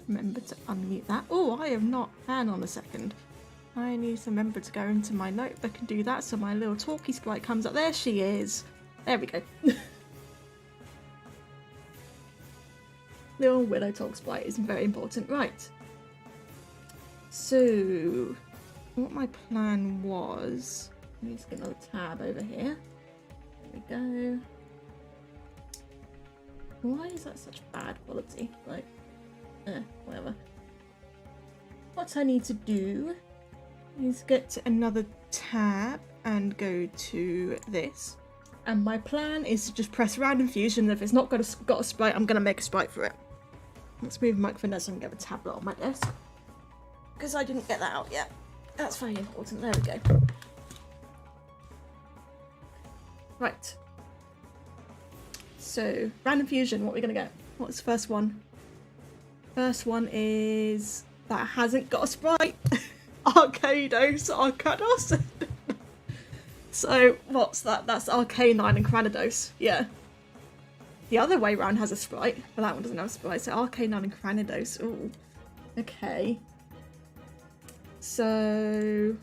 Remember to unmute that. Oh, I have not. Hang on a second. I need to remember to go into my notebook and do that so my little talkie sprite comes up. There she is. There we go. Little willow talk sprite is very important. Right. So, what my plan was... Let me just get another tab over here. There we go. Why is that such bad quality? Like, whatever. What I need to do is get to another tab and go to this. And my plan is to just press random fusion. If it's not got a sprite, I'm going to make a sprite for it. Let's move the microphone so I can get a tablet on my desk. Because I didn't get that out yet. That's very important. There we go. Right. So, random fusion, what are we going to get? What's the first one? First one is... That hasn't got a sprite. Arcados, Arcados. So, what's that? That's Arcanine and Cranidos. Yeah. The other way round has a sprite, but that one doesn't have a sprite. So, Arcanine and Cranidos. Ooh. Okay. So...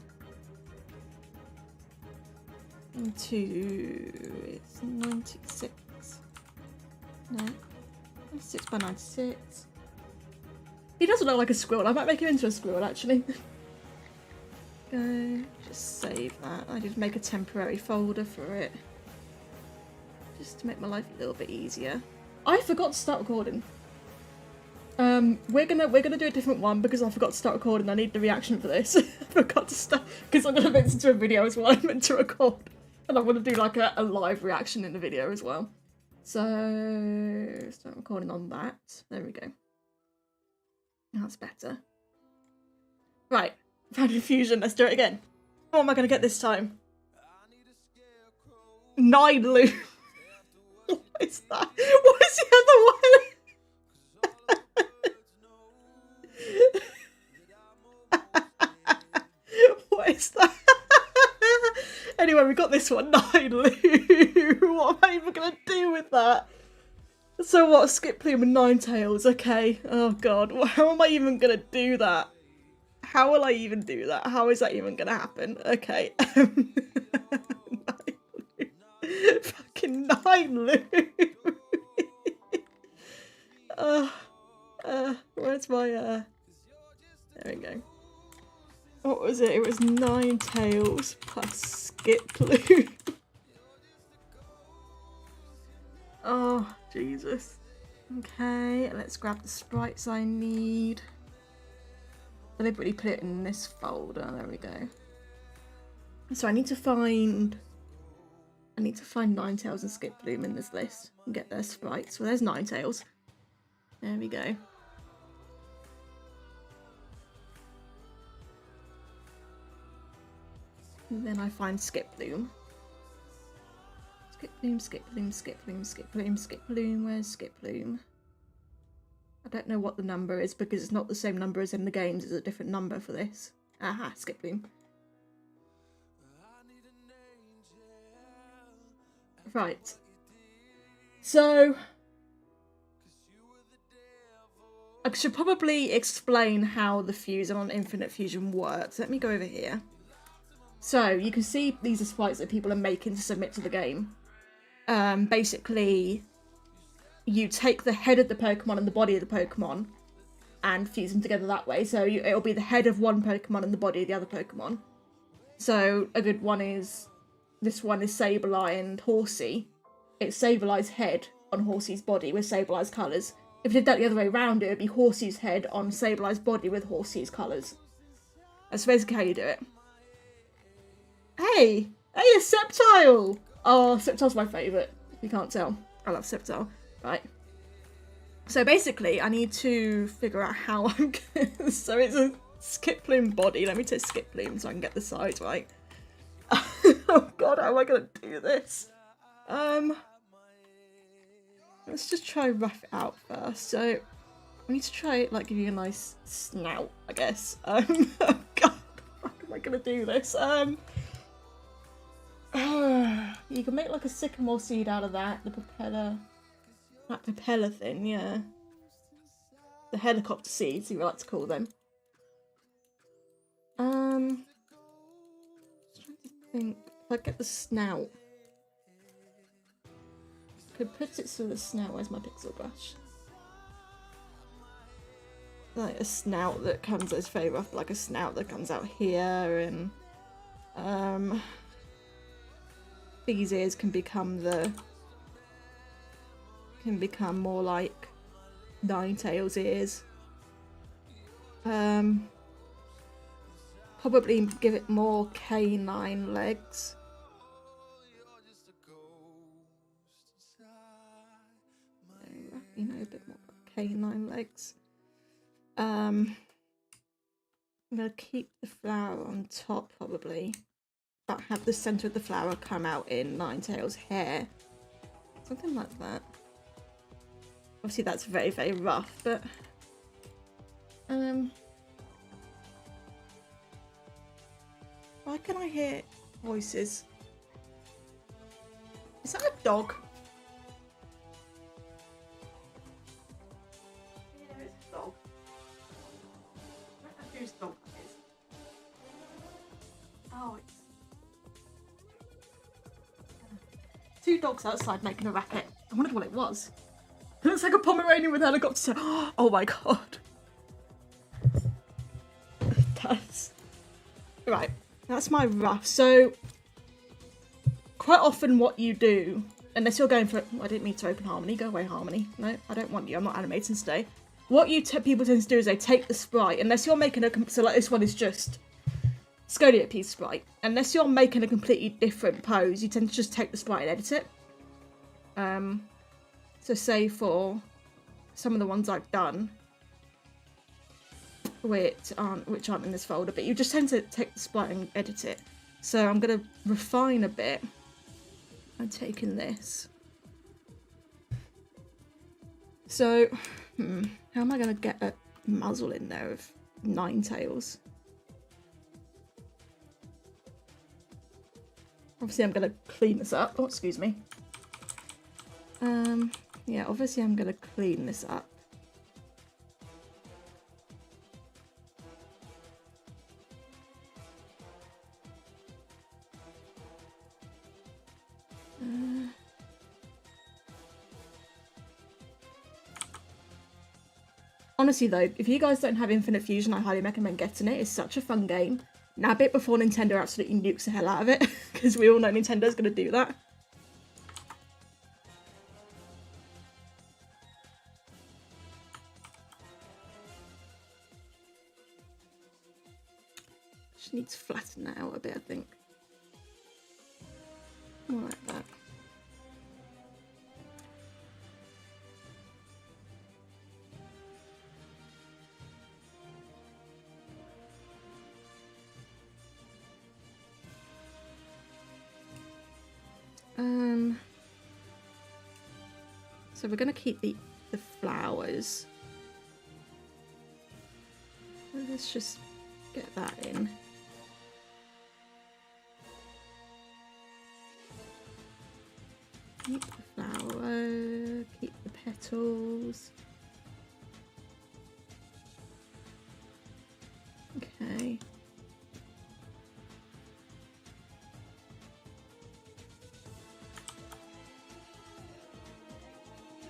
It's 96. No. 96 by 96. He doesn't look like a squirrel. I might make him into a squirrel, actually. Go. Just save that. I just make a temporary folder for it. Just to make my life a little bit easier. I forgot to start recording. We're gonna do a different one because I forgot to start recording. I need the reaction for this. I forgot to start because I'm gonna listen to a video as well. I meant to record, and I want to do like a live reaction in the video as well. So start recording on that. There we go. That's better. Right, random fusion. Let's do it again. What am I gonna get this time? 9 loot. What is that? What is the other one? What is that? Anyway, we got this one. 9 loot. What am I even gonna do with that? So what? Skip Plume and 9 tails. Okay. Oh god. How am I even gonna do that? How will I even do that? How is that even gonna happen? Okay. 9 loot. Fucking 9 loot. Where's my there we go. What was it? It was 9 tails plus Skip Plume. Oh, Jesus. Okay, let's grab the sprites I need. Deliberately put it in this folder. There we go. So I need to find 9 tails and Skip Plume in this list and get their sprites. Well, there's 9 tails. There we go. And then I find Skip Plume. Skip Plume, Skip Plume, Skip Plume, Skip Plume, Skip Plume. Where's Skip Plume? I don't know what the number is because it's not the same number as in the games. It's a different number for this. Aha, Skip Plume. Right. So... I should probably explain how the fusion on Infinite Fusion works. Let me go over here. So, you can see these are sprites that people are making to submit to the game. Basically, you take the head of the Pokemon and the body of the Pokemon and fuse them together that way. So, it'll be the head of one Pokemon and the body of the other Pokemon. So, a good one is... This one is Sableye and Horsey. It's Sableye's head on Horsey's body with Sableye's colours. If you did that the other way around, it would be Horsey's head on Sableye's body with Horsey's colours. That's basically how you do it. Hey! Hey, a Sceptile! Oh, Sceptile's my favourite. If you can't tell. I love Sceptile. Right. So basically, I need to figure out how I'm gonna... So it's a Skip Plume body. Let me take Skip Plume so I can get the size right. Oh god, how am I gonna do this? Let's just try rough it out first. So, I need to try like give you a nice snout, I guess. Oh god, how am I gonna do this? You can make like a sycamore seed out of that, the propeller, that propeller thing, yeah. the helicopter seeds, you like to call them. Just trying to think if I get the snout. Could put it through the snout. Where's my pixel brush? Like a snout that comes as very rough, like a snout that comes out here, and these ears can become more like Ninetales ears. Probably give it more canine legs. You know, a bit more canine legs. I'm gonna keep the flower on top probably, but have the center of the flower come out in Ninetales' hair. Something like that. Obviously that's very, very rough, but why can I hear voices? Is that a dog? Yeah, it's a dog. I don't know whose dog that is. Oh, it's two dogs outside making a racket. I wondered what it was. It looks like a Pomeranian with a helicopter. Oh my god. It does. Right, that's my rough. So, quite often what you do, unless you're going for, I didn't mean to open Harmony, go away Harmony. No, I don't want you, I'm not animating today. What people tend to do is they take the sprite, unless you're making a, so like this one is just Scoliope sprite. Unless you're making a completely different pose, you tend to just take the sprite and edit it. So say for some of the ones I've done, which aren't in this folder, but you just tend to take the sprite and edit it. So I'm going to refine a bit. I'm taking this. So, how am I going to get a muzzle in there of Ninetales? Obviously I'm going to clean this up. Oh, excuse me. Yeah, obviously I'm going to clean this up. Honestly though, if you guys don't have Infinite Fusion, I highly recommend getting it. It's such a fun game. Nab it before Nintendo absolutely nukes the hell out of it, because we all know Nintendo's going to do that. Just needs to flatten that out a bit, I think. More like that. So we're going to keep the flowers. Let's just get that in. Keep the flower, keep the petals. Okay.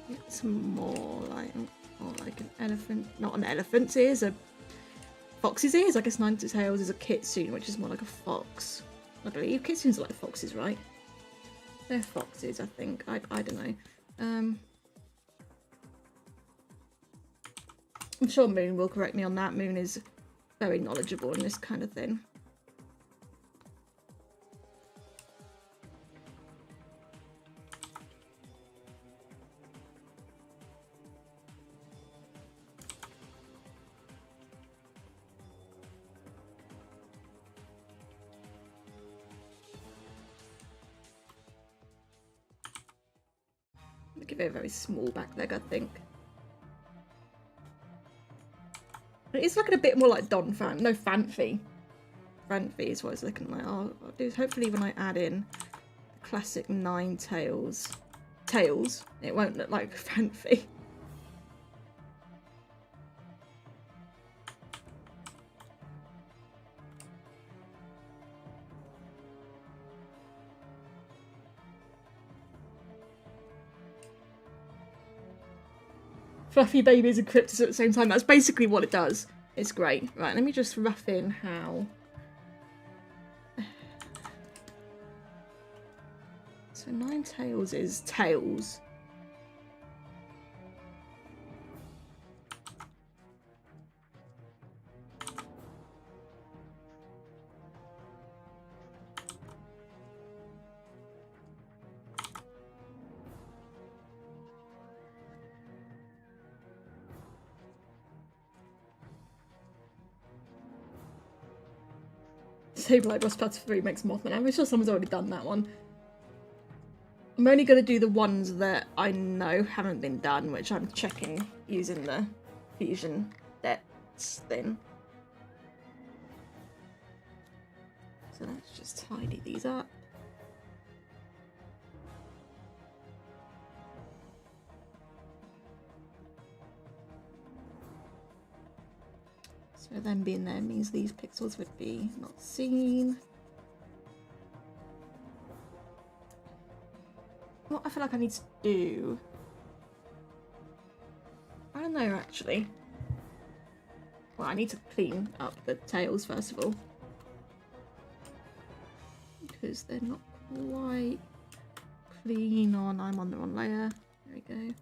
Get some more like an elephant, not an elephant's ears, a fox's ears. I guess Ninetales is a kitsune, which is more like a fox. I believe kitsunes are like foxes, right? They're foxes, I think. I don't know. I'm sure Moon will correct me on that. Moon is very knowledgeable in this kind of thing. Give it a very small back leg, I think. It's looking a bit more like Fanfi. Fanfi is what it's looking like. I'll do is hopefully when I add in the classic Ninetales, it won't look like Fanfi. fluffy babies and cryptos at the same time. That's basically what it does. It's great. Right, let me just rough in how. So 9 tails is tails. Sableye Boss Battle 3 makes Mothman. I'm sure someone's already done that one. I'm only going to do the ones that I know haven't been done, which I'm checking using the fusion depths thing. So let's just tidy these up. So them being there means these pixels would be not seen. What I feel like I need to do... I don't know, actually. Well, I need to clean up the tails first of all. Because they're not quite clean on... I'm on the wrong layer. There we go.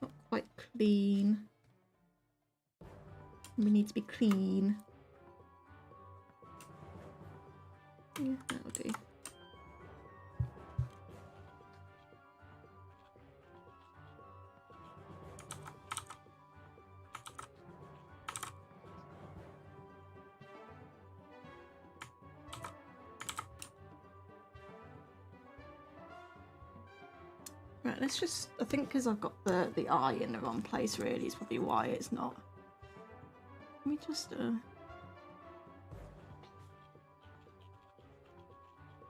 Not quite clean. We need to be clean. Yeah, that'll do. Right, let's just... I think because I've got the eye in the wrong place really is probably why it's not. Let me just, I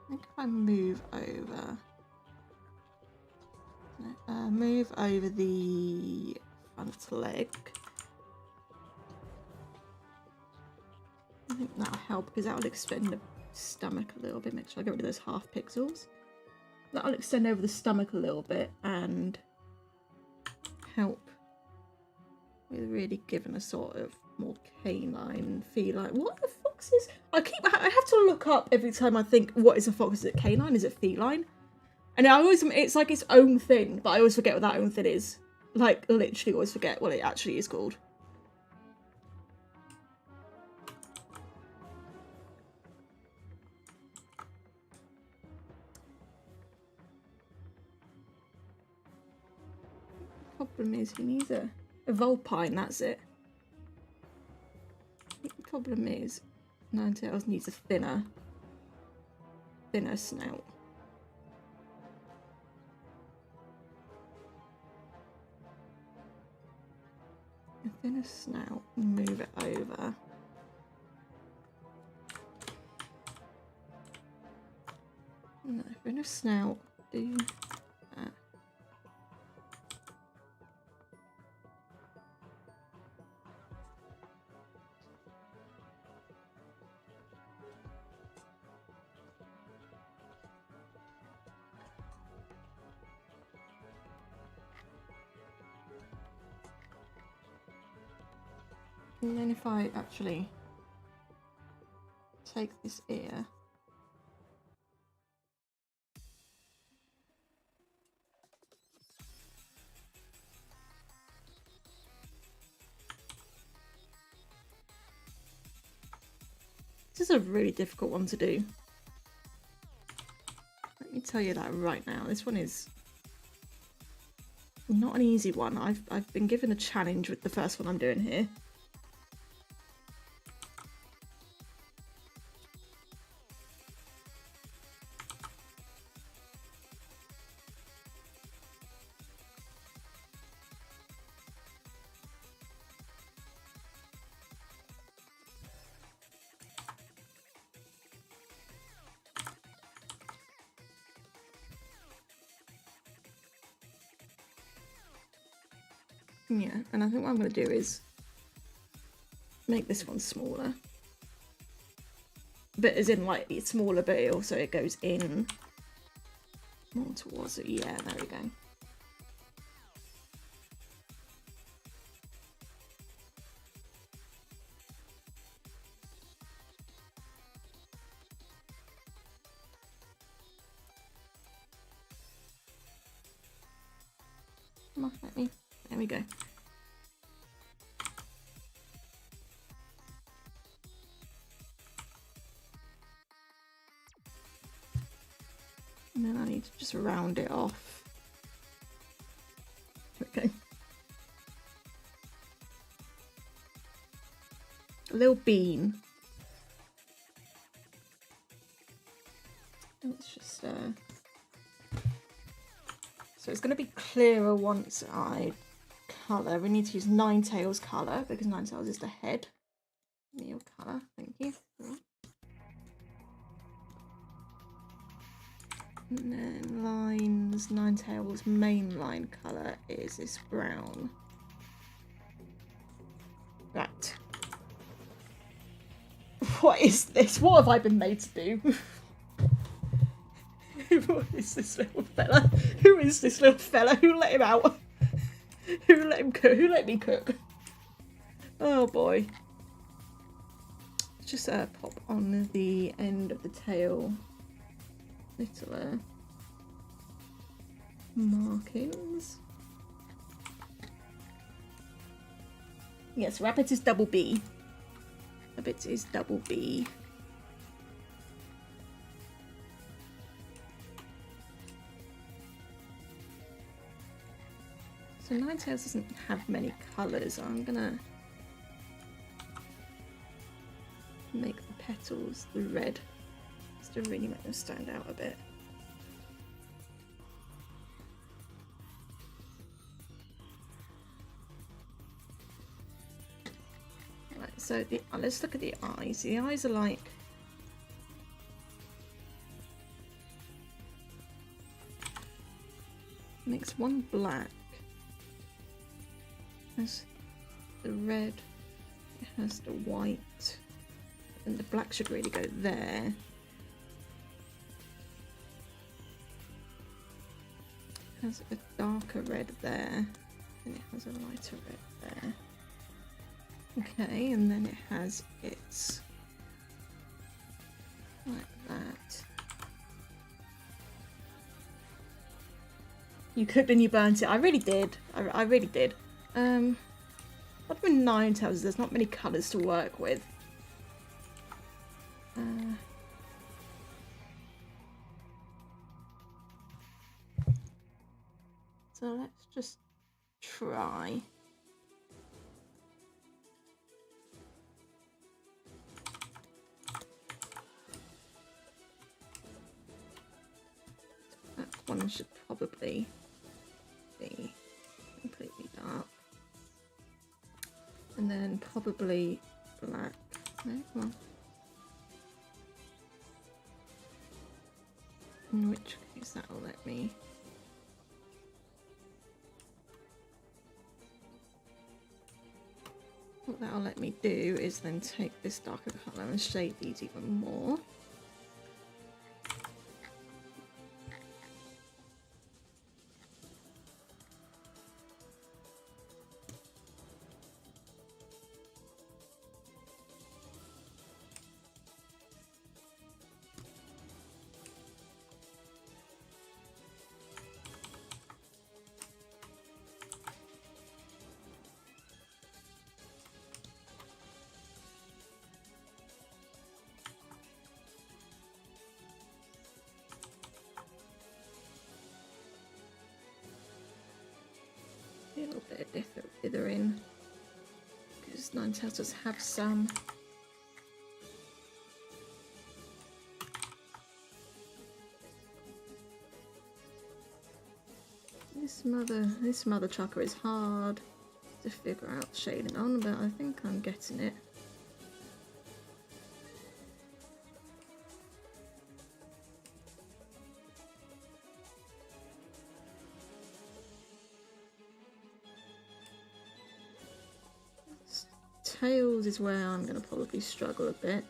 think if I move over the front leg, I think that'll help because that will extend the stomach a little bit. Make sure I get rid of those half pixels. That'll extend over the stomach a little bit and help with really giving a sort of more canine, feline. What the fox is? I have to look up every time I think, what is a fox? Is it canine? Is it feline? And I always, it's like its own thing, but I always forget what that own thing is. Like, literally always forget what it actually is called. The problem is he needs a vulpine, that's it. The problem is Ninetales needs a thinner snout. A thinner snout, move it over. No, thinner snout, do that. And then if I actually take this ear, this is a really difficult one to do. Let me tell you that right now. This one is not an easy one. I've been given a challenge with the first one I'm doing here. Yeah, and I think what I'm going to do is make this one smaller. But as in, like, it's smaller, but it also it goes in more towards it. Yeah, there we go. Come on, let me. There we go. And then I need to just round it off. Okay. A little bean. Let's just so it's going to be clearer once I colour. We need to use Ninetales colour because Ninetales is the head. Neil colour, thank you. And then lines, Ninetales main line colour is this brown. Right. What is this? What have I been made to do? Who is this little fella? Who is this little fella? Who let him out? Who let him cook? Who let me cook? Oh boy. Just pop on the end of the tail little markings. Yes, rabbit is double B. Rabbit is double B. So Ninetales doesn't have many colours. I'm gonna make the petals the red just to really make them stand out a bit. Right, so let's look at the eyes. The eyes are like makes one black. Has the red, it has the white, and the black should really go there. It has a darker red there, and it has a lighter red there. Okay, and then it has its like that. You cooked and you burnt it. I really did. I really did. What with Ninetales, there's not many colours to work with. So let's just try. That one should probably be completely dark. And then probably black. No, come on. In which case that'll let me. What that'll let me do is then take this darker colour and shade these even more. A little bit of dithering because Ninetales does have some. This mother trucker is hard to figure out shading on, but I think I'm getting it. Tails is where I'm going to probably struggle a bit.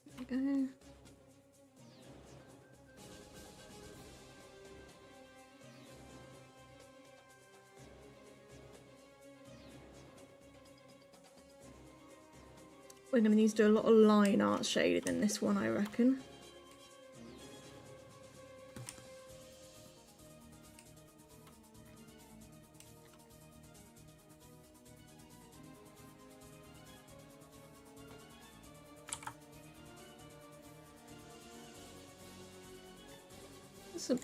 There we go. We're going to need to do a lot of line art shading in this one, I reckon.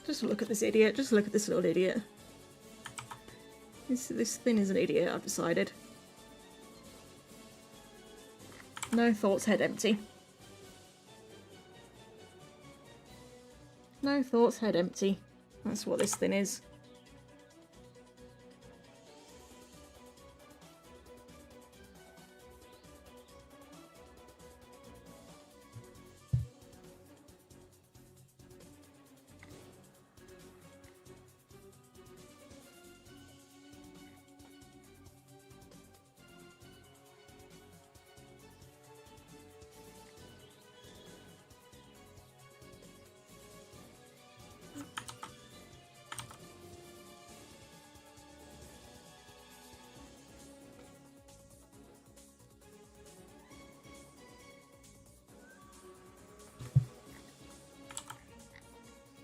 Just look at this idiot. Just look at this little idiot. This thing is an idiot, I've decided. No thoughts, head empty. No thoughts, head empty. That's what this thing is.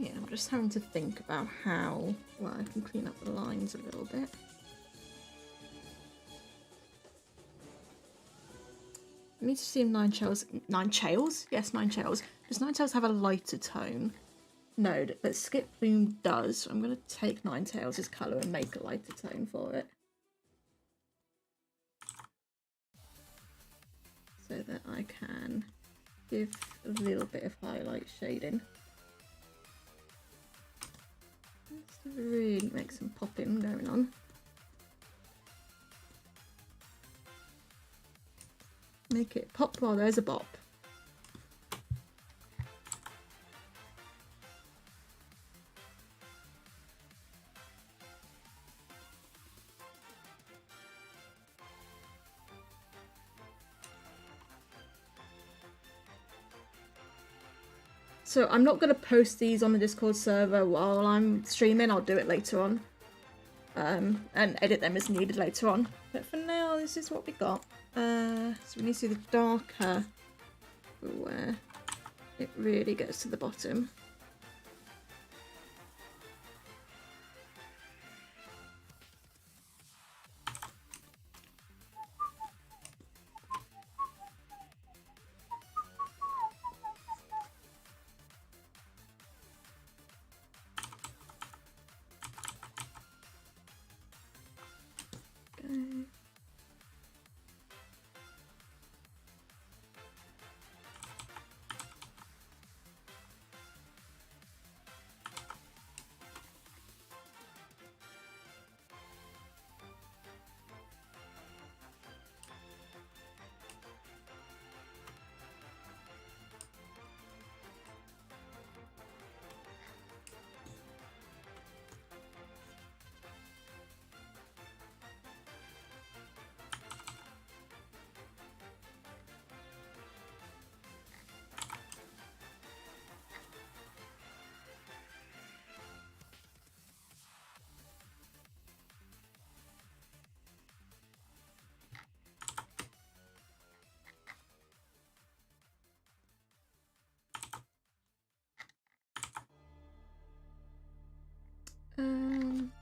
Yeah, I'm just having to think about how well I can clean up the lines a little bit. I need to see if Nine Tails? Yes, Nine Tails. Does Nine Tails have a lighter tone? No, but Skip Bloom does. So I'm going to take Nine Tails' colour and make a lighter tone for it. So that I can give a little bit of highlight shading. Let's really make some popping going on. Make it pop while there's a bop. So I'm not going to post these on the Discord server while I'm streaming. I'll do it later on. And edit them as needed later on. But for now, this is what we got. So we need to see the darker where it really goes to the bottom. Um,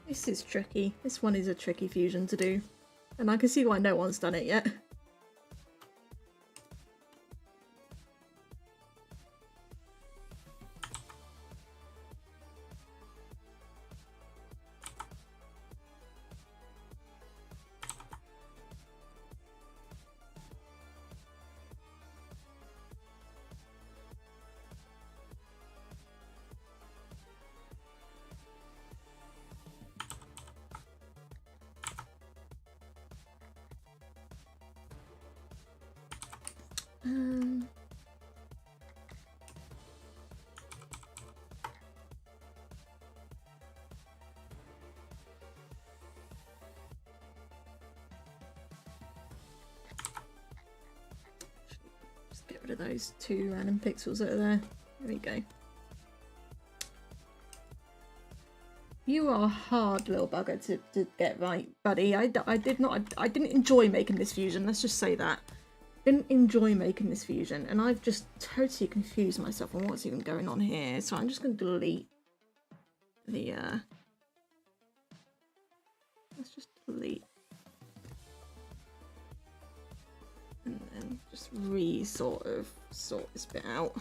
This is tricky. This one is a tricky fusion to do. And I can see why no one's done it yet. Just get rid of those 2 random pixels that are there. There we go. You are a hard little bugger to get right, buddy. I didn't enjoy making this fusion, let's just say that. Didn't enjoy making this fusion, and I've just totally confused myself on what's even going on here. So I'm just going to delete the, let's just delete. And then just sort this bit out.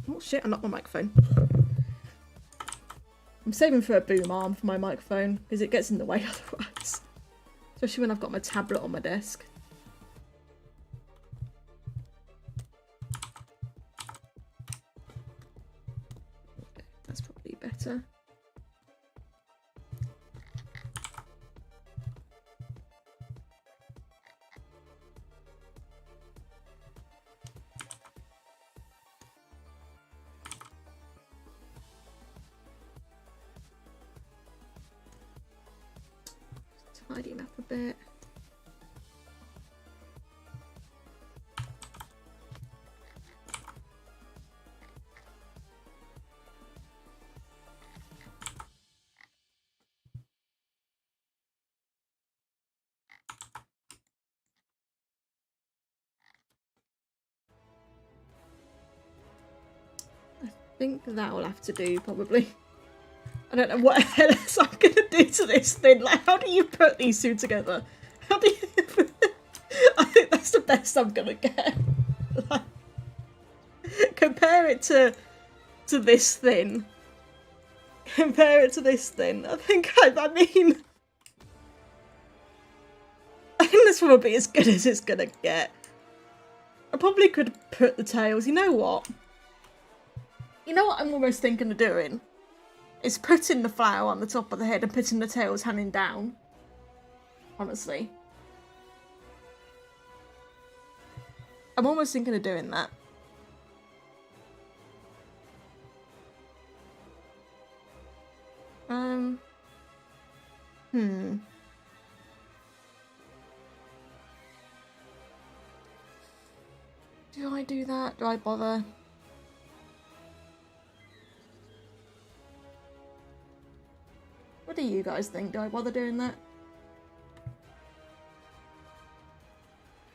Oh shit, I knocked my microphone. I'm saving for a boom arm for my microphone because it gets in the way otherwise. Especially when I've got my tablet on my desk. Okay, that's probably better. Tidy him up a bit. I think that will have to do, probably. I don't know what else I'm going to do to this thing. Like, how do you put these 2 together? How do you... I think that's the best I'm going to get. Like, compare it to this thing. Compare it to this thing. I think, I mean... I think that's probably as good as it's going to get. I probably could put the tails. You know what? You know what I'm almost thinking of doing? Is putting the flower on the top of the head and putting the tails hanging down. Honestly. I'm almost thinking of doing that. Do I do that? Do I bother? What do you guys think? Do I bother doing that?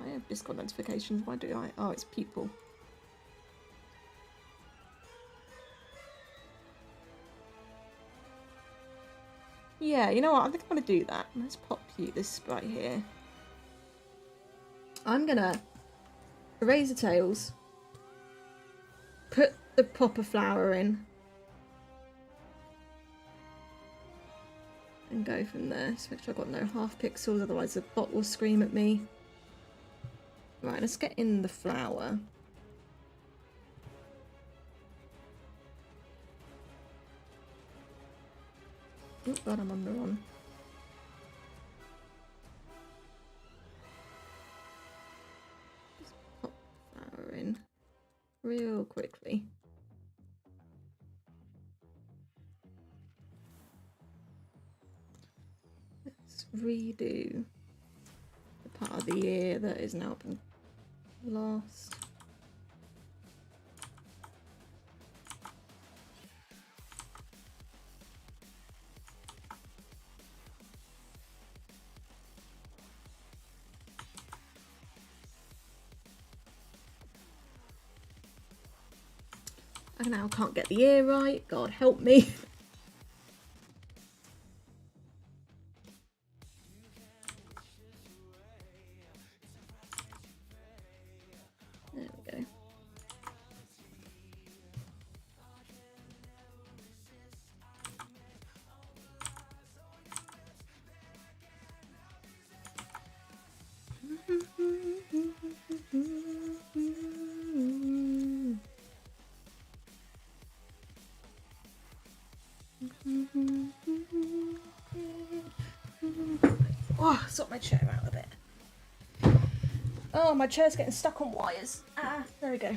I have Discord notifications. Why do I? Oh, it's people. Yeah, you know what? I think I'm going to do that. Let's pop you this sprite here. I'm going to erase the tails. Put the proper flower in. And go from there. Just make sure I've got no half pixels, otherwise the bot will scream at me. Right, let's get in the flower. Oh god, I'm on the wrong. Just pop the flower in real quickly. Let's redo the part of the ear that is now been lost. I now can't get the ear right. God help me. There we go. Oh, sort my chair out a bit. Oh, my chair's getting stuck on wires. Ah, there we go.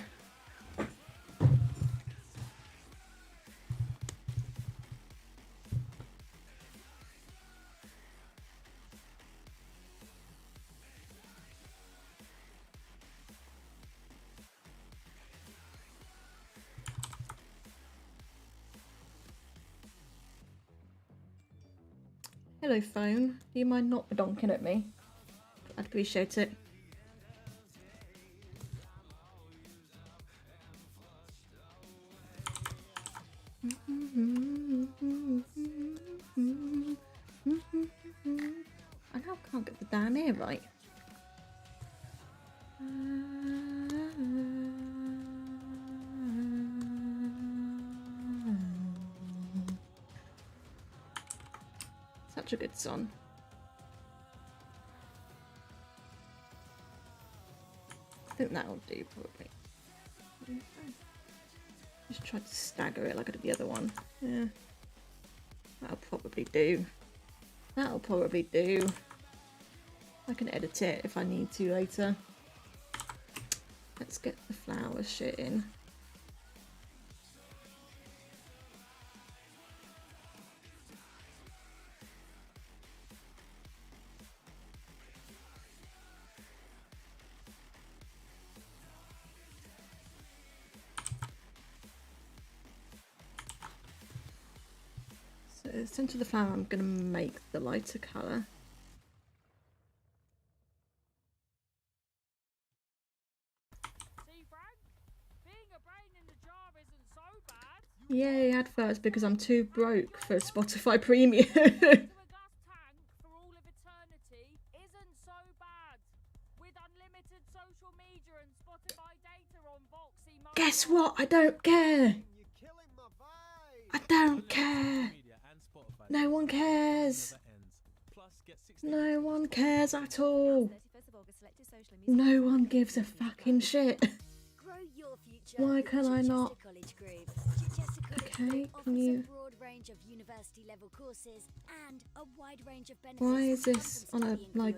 Hello, phone. Do you mind not donking at me? I'd appreciate it. I now can't get the damn ear right. Such a good song. I think that'll do, probably. Just try to stagger it like I did the other one. Yeah. That'll probably do. That'll probably do. I can edit it if I need to later. Let's get the flower shit in. So the centre of the flower, I'm going to make the lighter colour. Yay, adverts because I'm too broke for Spotify Premium. Guess what? I don't care. I don't care. No one cares. No one cares at all. No one gives a fucking shit. Why can I not? Okay, can you... Why is this on a, like...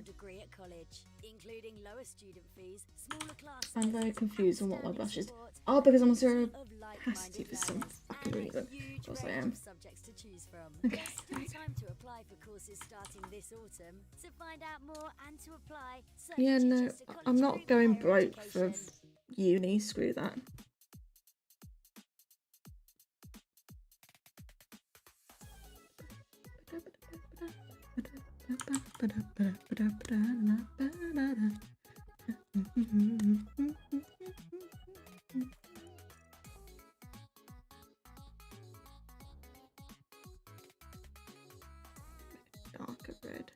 I'm very confused on what my brush is. Oh, because I'm on zero capacity for some fucking reason. Of course I am. Okay. Yeah, no, I'm not going broke for uni, screw that. Darker red.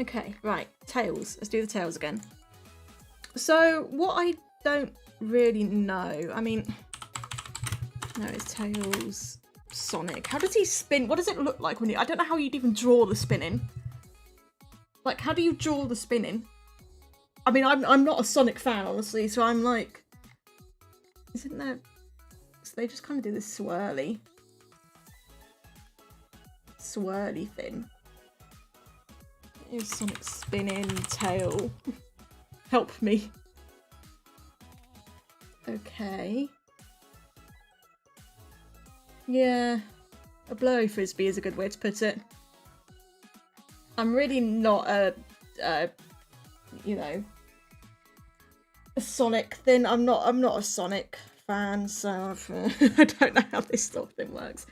Okay, right, tails. Let's do the tails again. So, what I don't really know, I mean, no, it's Tails, Sonic. How does he spin? What does it look like when you, I don't know how you'd even draw the spinning. Like, how do you draw the spinning? I mean, I'm not a Sonic fan, honestly, so I'm like, isn't there, so they just kind of do this swirly thing. Here's Sonic spinning tail. Help me. Okay. Yeah, a blurry frisbee is a good way to put it. I'm really not a you know, a Sonic thing. I'm not a Sonic fan, so I don't know how this sort of thing works.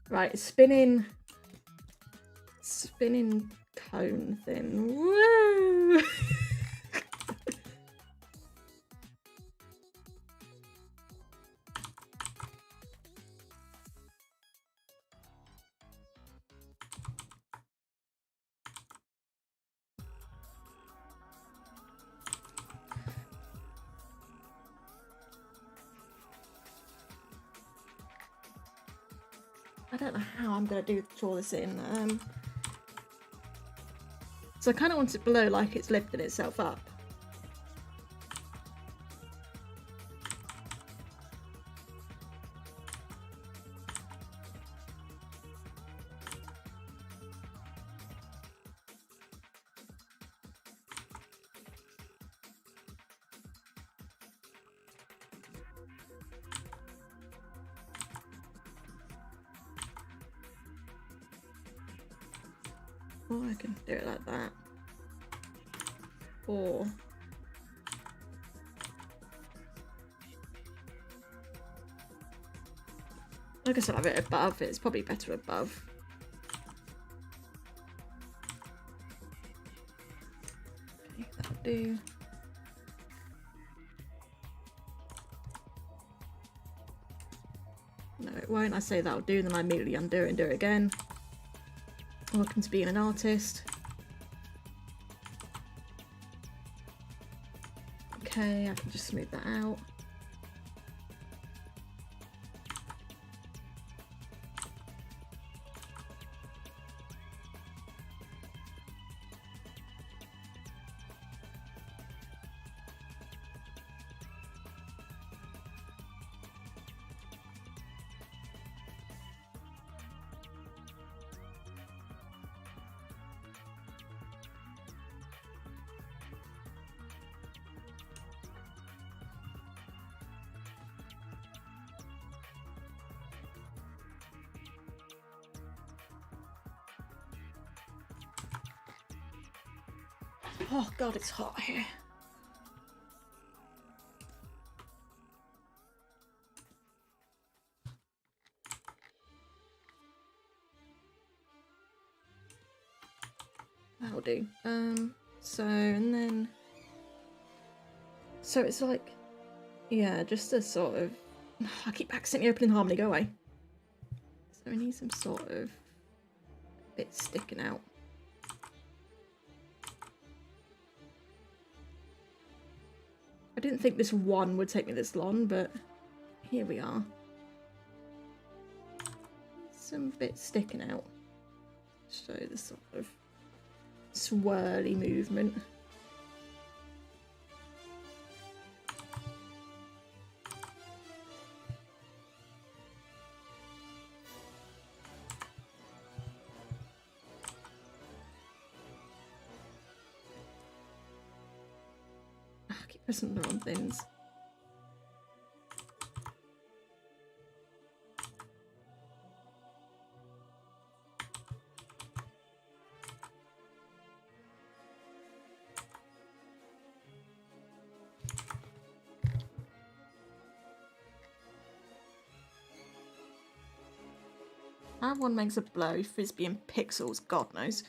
Right, spinning cone thing. Woo! don't know how I'm going to draw this in. So I kind of want it below like it's lifting itself up. Or I can do it like that. Or I guess I'll have it above. It's probably better above. Okay, that'll do. No, it won't. I say that'll do, then I immediately undo it and do it again. Welcome to being an artist. Okay, I can just smooth that out. Oh god, it's hot here. That'll do. So it's like, yeah, just a sort of, I keep accidentally opening Harmony, go away. So we need some sort of bit sticking out. I didn't think this one would take me this long, but here we are. Some bits sticking out. Show the sort of swirly movement. Pressing the wrong things. How one makes a blow frisbee in pixels, God knows.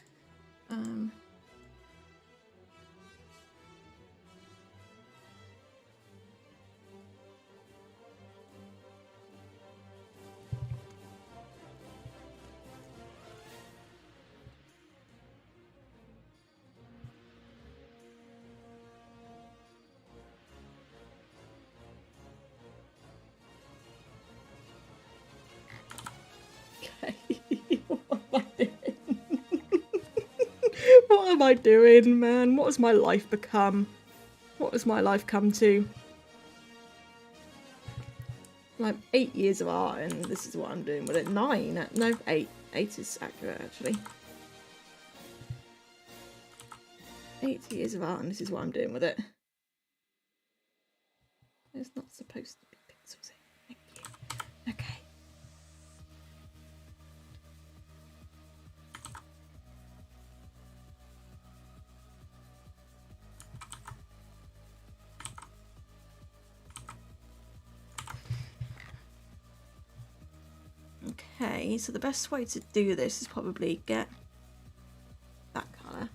What am I doing, man? What has my life become? What has my life come to? Like 8 years of art and this is what I'm doing with it. 9? No, 8. 8 is accurate, actually. 8 years of art and this is what I'm doing with it. It's not supposed to be pixels. Thank you. Okay. Okay, so the best way to do this is probably get that colour.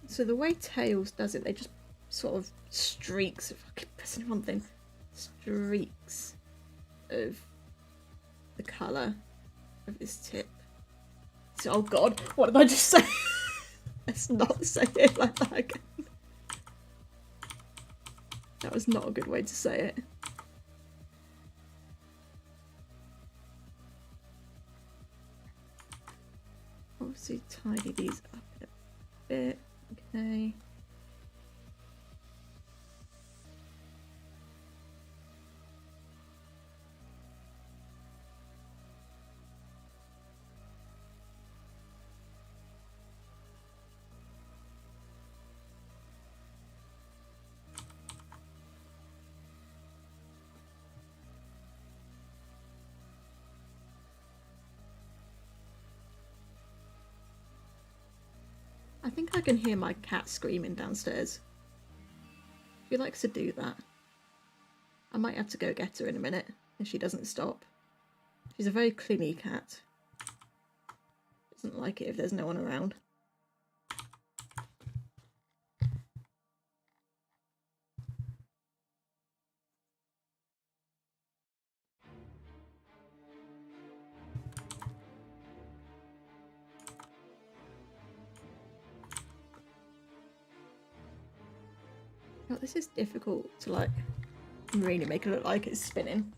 So the way Tails does it, they just sort of streaks, if I keep pressing one thing, streaks of the colour of this tip. So, oh god, what did I just say? Let's not say it like that again. That was not a good way to say it. to tidy these up a bit. Okay. I think I can hear my cat screaming downstairs. She likes to do that. I might have to go get her in a minute if she doesn't stop. She's a very clingy cat. Doesn't like it if there's no one around. Oh, this is difficult to like really make it look like it's spinning.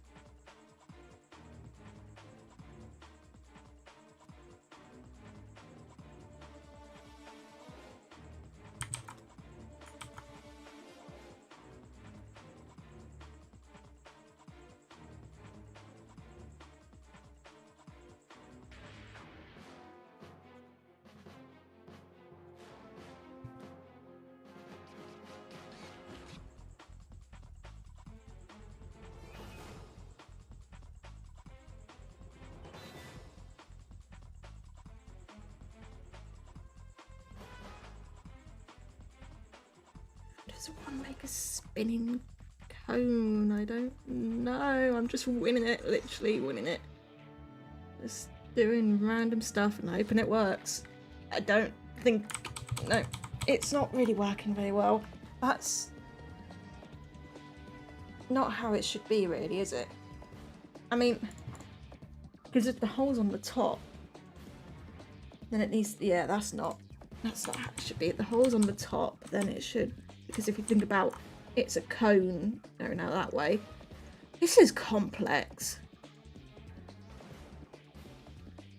Does one make a spinning cone? I don't know. I'm just winning it, literally winning it. Just doing random stuff and hoping it works. I don't think... No, it's not really working very well. That's not how it should be, really, is it? I mean, because if the hole's on the top, then it needs... Yeah, that's not how it should be. If the hole's on the top, then it should... Because if you think about it's a cone going out that way. This is complex.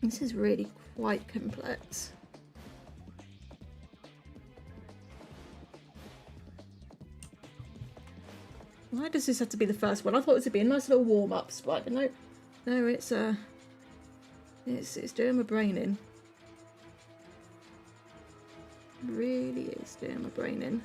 This is really quite complex. Why does this have to be the first one? I thought it would be a nice little warm-up sprite, but no, it's doing my brain in. It really is doing my brain in.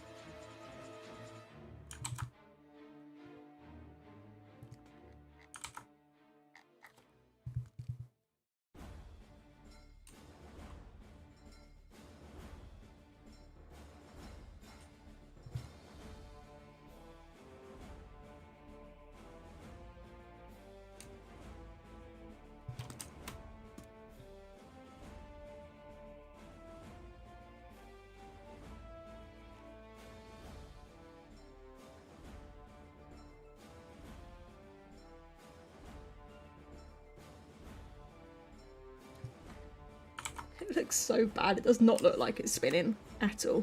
It looks so bad. It does not look like it's spinning at all.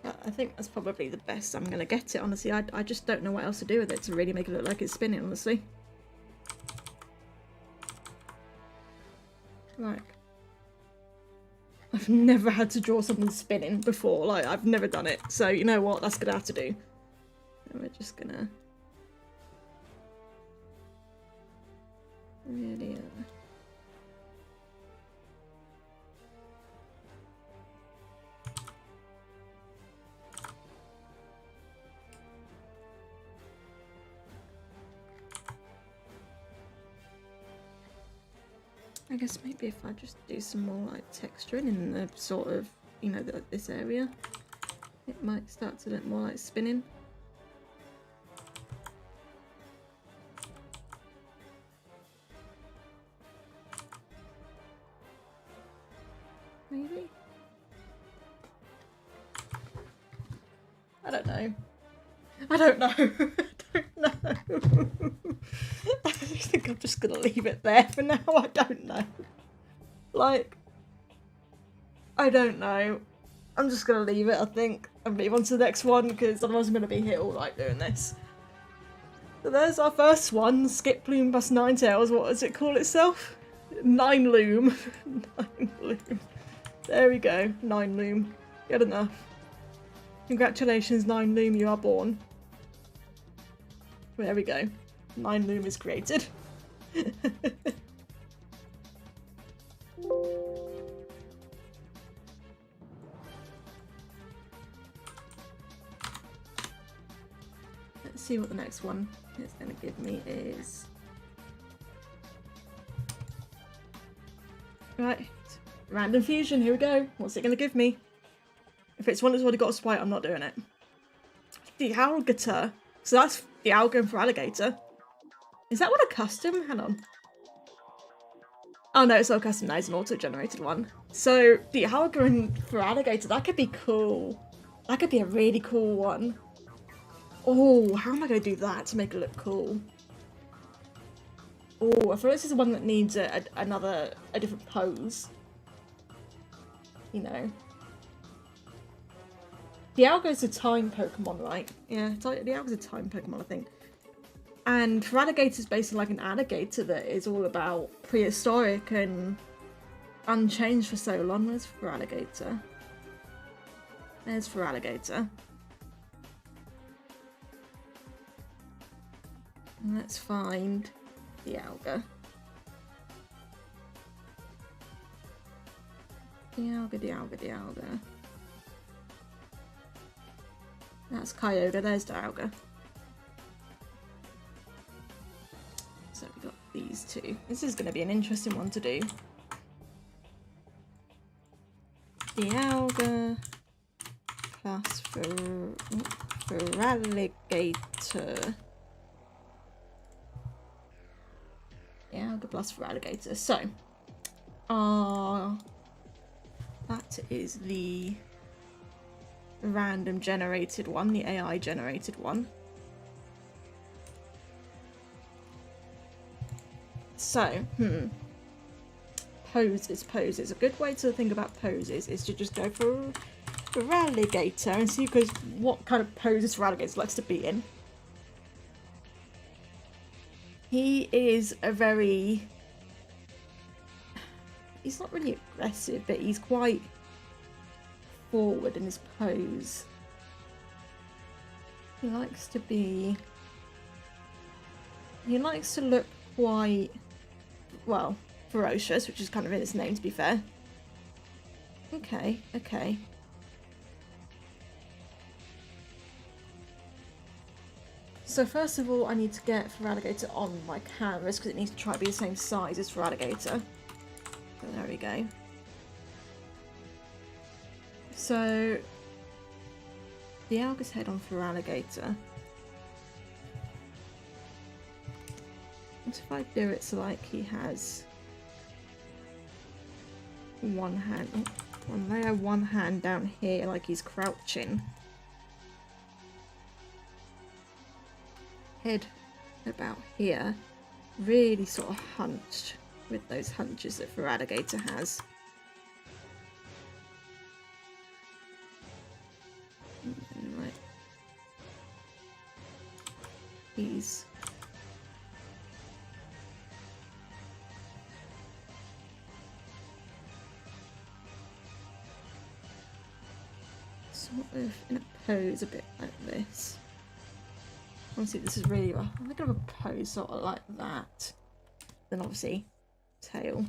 But I think that's probably the best I'm going to get it, honestly. I just don't know what else to do with it to really make it look like it's spinning, honestly. Like, I've never had to draw something spinning before. Like, I've never done it. So, you know what? That's going to have to do. And we're just going to... really... I guess maybe if I just do some more like texturing in the sort of, you know, this area, it might start to look more like spinning. Maybe? I don't know. I don't know. I don't know. I think I'm just gonna leave it there for now. I don't know. Like, I don't know. I'm just gonna leave it, I think, and move on to the next one, because otherwise I'm gonna be here all night doing this. So there's our first one, Skip Bloom plus Nine Tails. What does it call itself? Nine Loom. Nine Loom. There we go, Nine Loom. Good enough. Congratulations, Nine Loom, you are born. There we go. Nine Loom is created. Let's see what the next one is going to give me is... Right, random fusion, here we go. What's it going to give me? If it's one that's already got a sprite, I'm not doing it. Dialgator. So that's Dialga for alligator. Is that one a custom? Hang on. Oh no, it's not custom, that is an auto-generated one. So Dialga for alligator, that could be cool. That could be a really cool one. Oh, how am I going to do that to make it look cool? Oh, I feel like this is one that needs a different pose. You know. Dialga's a time Pokemon, right? Yeah, Dialga's a time Pokemon, I think. And Feraligator's basically like an alligator that is all about prehistoric and unchanged for so long. There's Feraligator. There's Feraligator. And let's find Dialga. Dialga. That's Kyogre, there's Dialga. So we've got these two. This is going to be an interesting one to do. Dialga plus Feraligator. Dialga plus Feraligator. So, that is the random generated one, the AI generated one. So, poses. A good way to think about poses is to just go for Feraligator and see what kind of poses Feraligator likes to be in. He is he's not really aggressive, but he's quite forward in his pose. He likes to look quite, well, ferocious, which is kind of in his name, to be fair. Okay. So first of all, I need to get Feraligator on my canvas because it needs to try to be the same size as Feraligator. So there we go. So Dialga's head on Feraligator. What if I do it so like he has one hand, one hand down here like he's crouching. Head about here, really sort of hunched with those hunches that Feraligator has. And like these. Sort of in a pose a bit like this. Honestly, this is really rough. I'm thinking of a pose sort of like that. Then obviously, tail.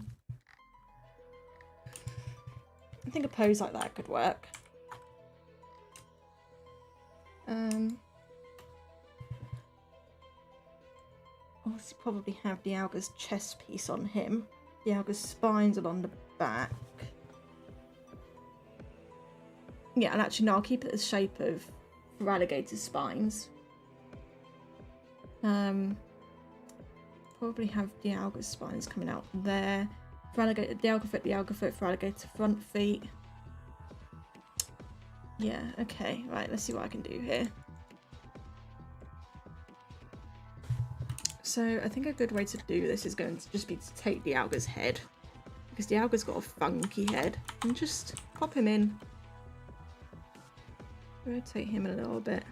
I think a pose like that could work. Obviously probably have Dialga's chest piece on him. Dialga's spines along the back. Yeah, and actually no, I'll keep it the shape of Feraligator's spines. Probably have Dialga's spines coming out there. Dialga foot, Feraligator front feet. Yeah, okay, right, let's see what I can do here. So I think a good way to do this is going to just be to take Dialga's head, because Dialga's got a funky head, and just pop him in. Rotate him a little bit.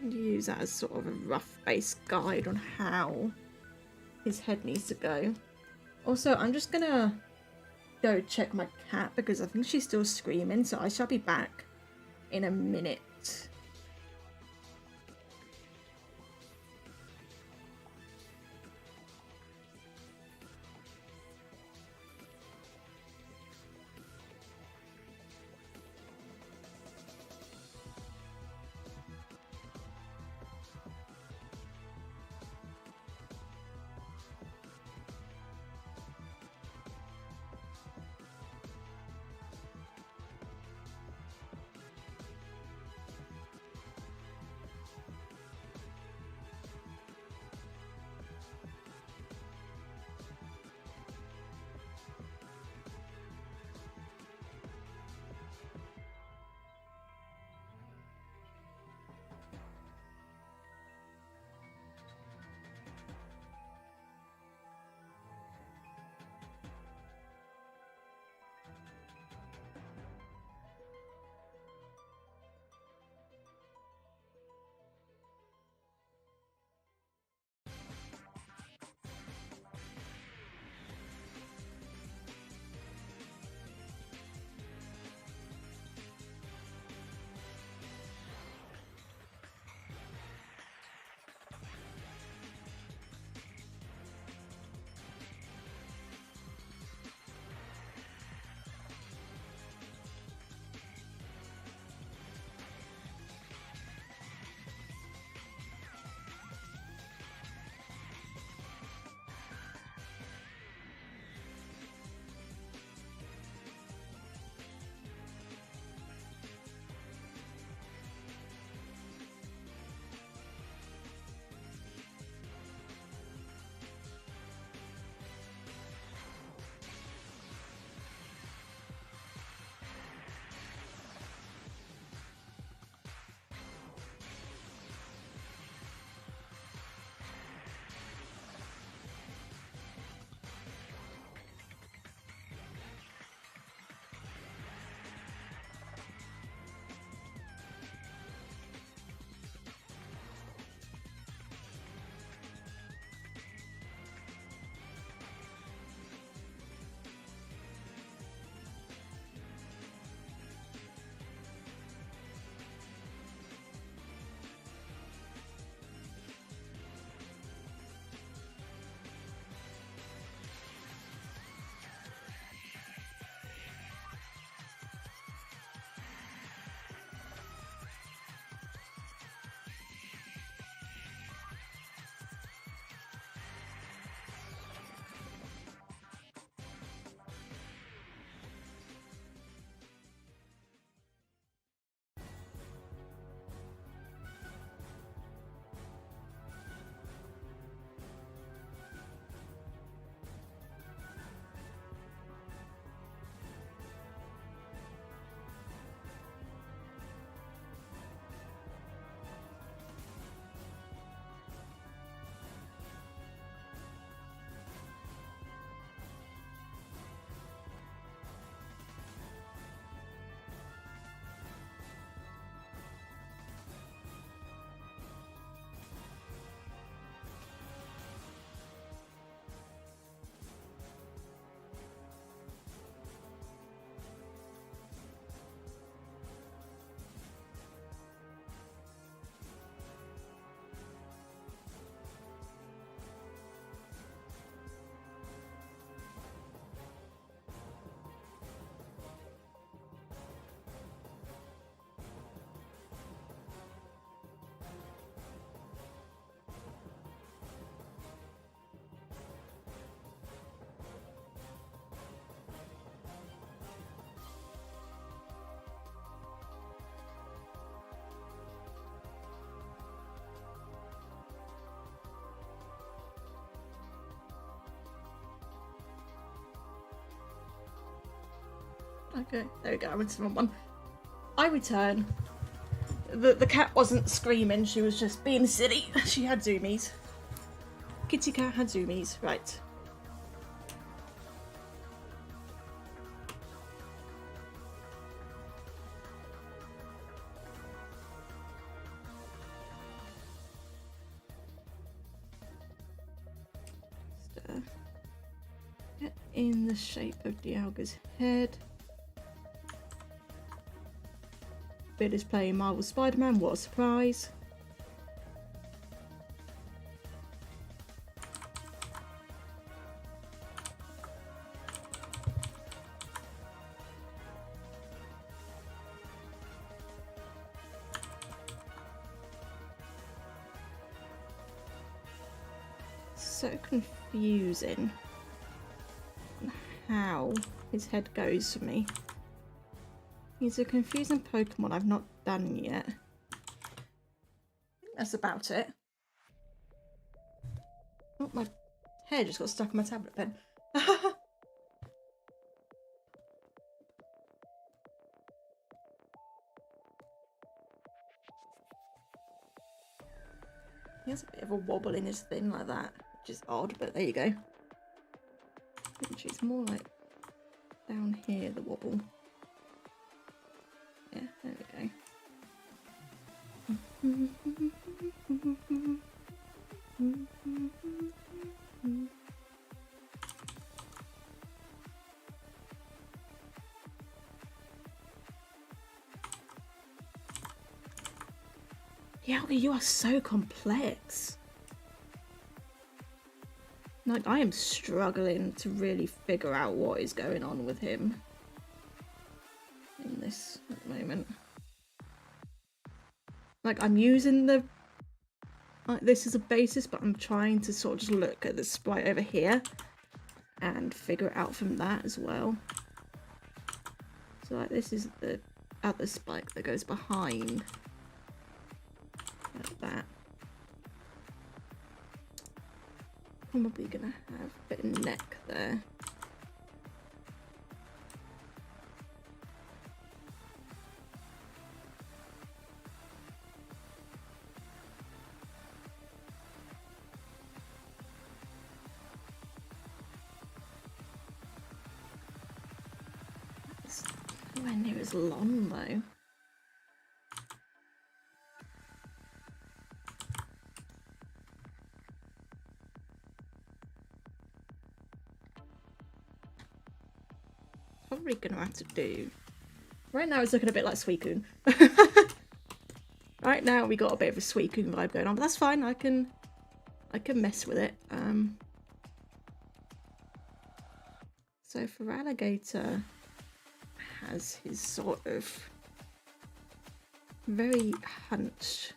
And use that as sort of a rough base guide on how his head needs to go. Also, I'm just gonna go check my cat because I think she's still screaming, so I shall be back in a minute. Okay, there we go. I went to the wrong one. I return. The cat wasn't screaming, she was just being silly. She had zoomies. Kitty cat had zoomies, right. Get in the shape of Dialga's head. Bill is playing Marvel Spider-Man, what a surprise. So confusing how his head goes for me. He's a confusing Pokemon I've not done yet. I think that's about it. Oh, my hair just got stuck on my tablet pen. He has a bit of a wobble in his thing like that, which is odd, but there you go. Which is more like down here, the wobble. Yeah, there we go. Dialga, you are so complex. Like, I am struggling to really figure out what is going on with him in this at the moment. Like, I'm using the this as a basis, but I'm trying to sort of just look at the sprite over here and figure it out from that as well. So like, this is the other spike that goes behind like that. Probably gonna have a bit of neck there. It's nowhere near as long though. Probably gonna have to do. Right now it's looking a bit like Suicune. Right now we got a bit of a Suicune vibe going on, but that's fine. I can mess with it. So for Alligator has his sort of very hunched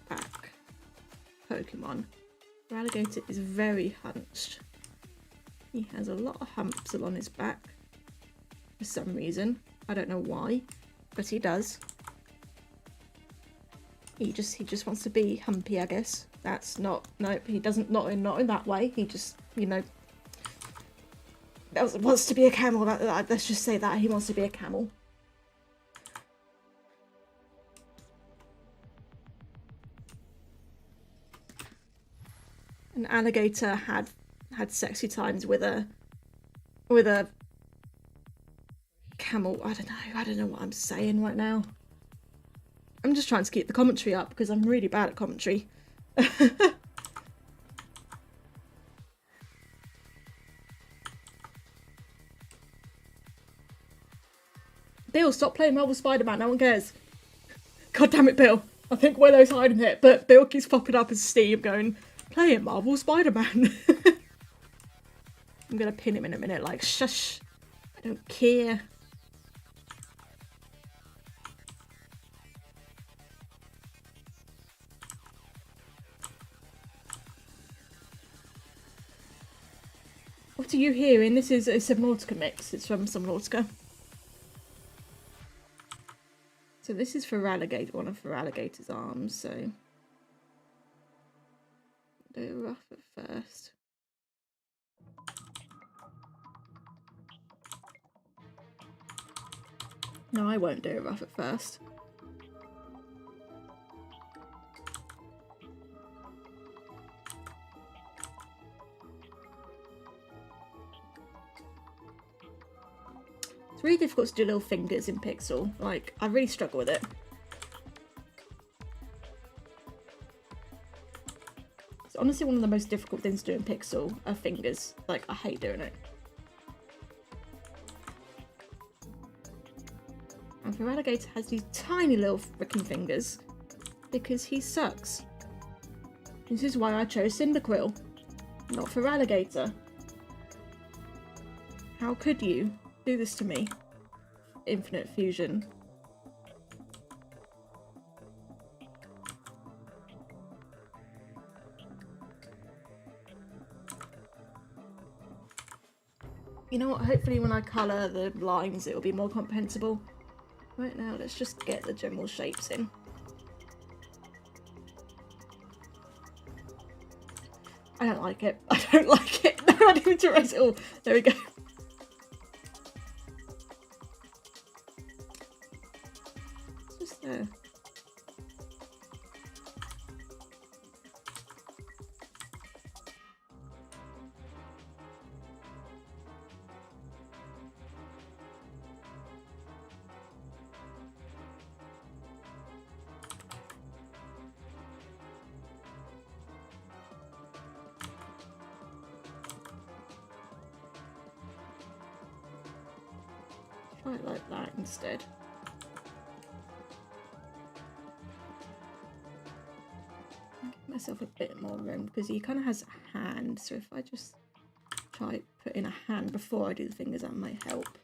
back Pokemon. Alligator is very hunched. He has a lot of humps along his back for some reason. I don't know why, but he does. He just wants to be humpy, I guess. That's not, no, he doesn't, not in that way. He just, you know, wants to be a camel. Let's just say that he wants to be a camel. An Alligator had sexy times with a camel. I don't know what I'm saying right now. I'm just trying to keep the commentary up because I'm really bad at commentary. Bill, stop playing Marvel Spider-Man, no one cares. God damn it, Bill. I think Willow's hiding it, but Bill keeps popping up as Steve going, playing Marvel Spider-Man. I'm gonna pin him in a minute, like, shush. I don't care. What are you hearing? This is a Subnautica mix. It's from Subnautica. So this is for Alligator, one of Alligator's arms, so do it rough at first. No, I won't do it rough at first. It's really difficult to do little fingers in Pixel. Like, I really struggle with it. It's honestly one of the most difficult things to do in Pixel are fingers. Like, I hate doing it. And Feraligatr has these tiny little freaking fingers because he sucks. This is why I chose Cyndaquil, not Feraligatr. How could you do this to me? Infinite Fusion. You know what, hopefully when I colour the lines it'll be more comprehensible. Right now, let's just get the general shapes in. I don't like it. I don't like it. No, I didn't need to erase it all. There we go. It's just there. Try it like that instead. I'll give myself a bit more room because he kind of has a hand, so if I just try put in a hand before I do the fingers, that might help.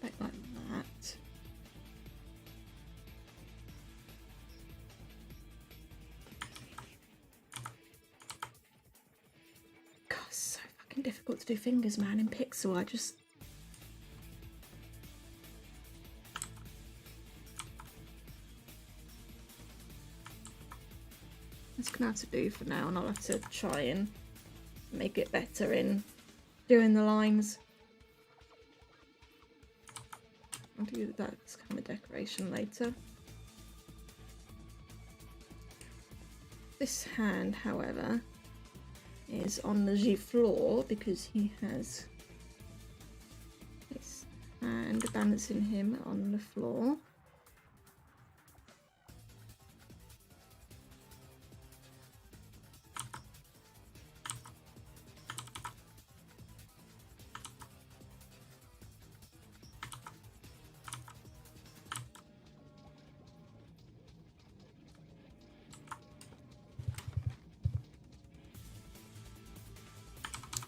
Back like that. God, it's so fucking difficult to do fingers, man, in Pixel. I just... That's gonna have to do for now, and I'll have to try and make it better in doing the lines. I'll do that as kind of decoration later. This hand, however, is on the floor because he has his hand balancing him on the floor.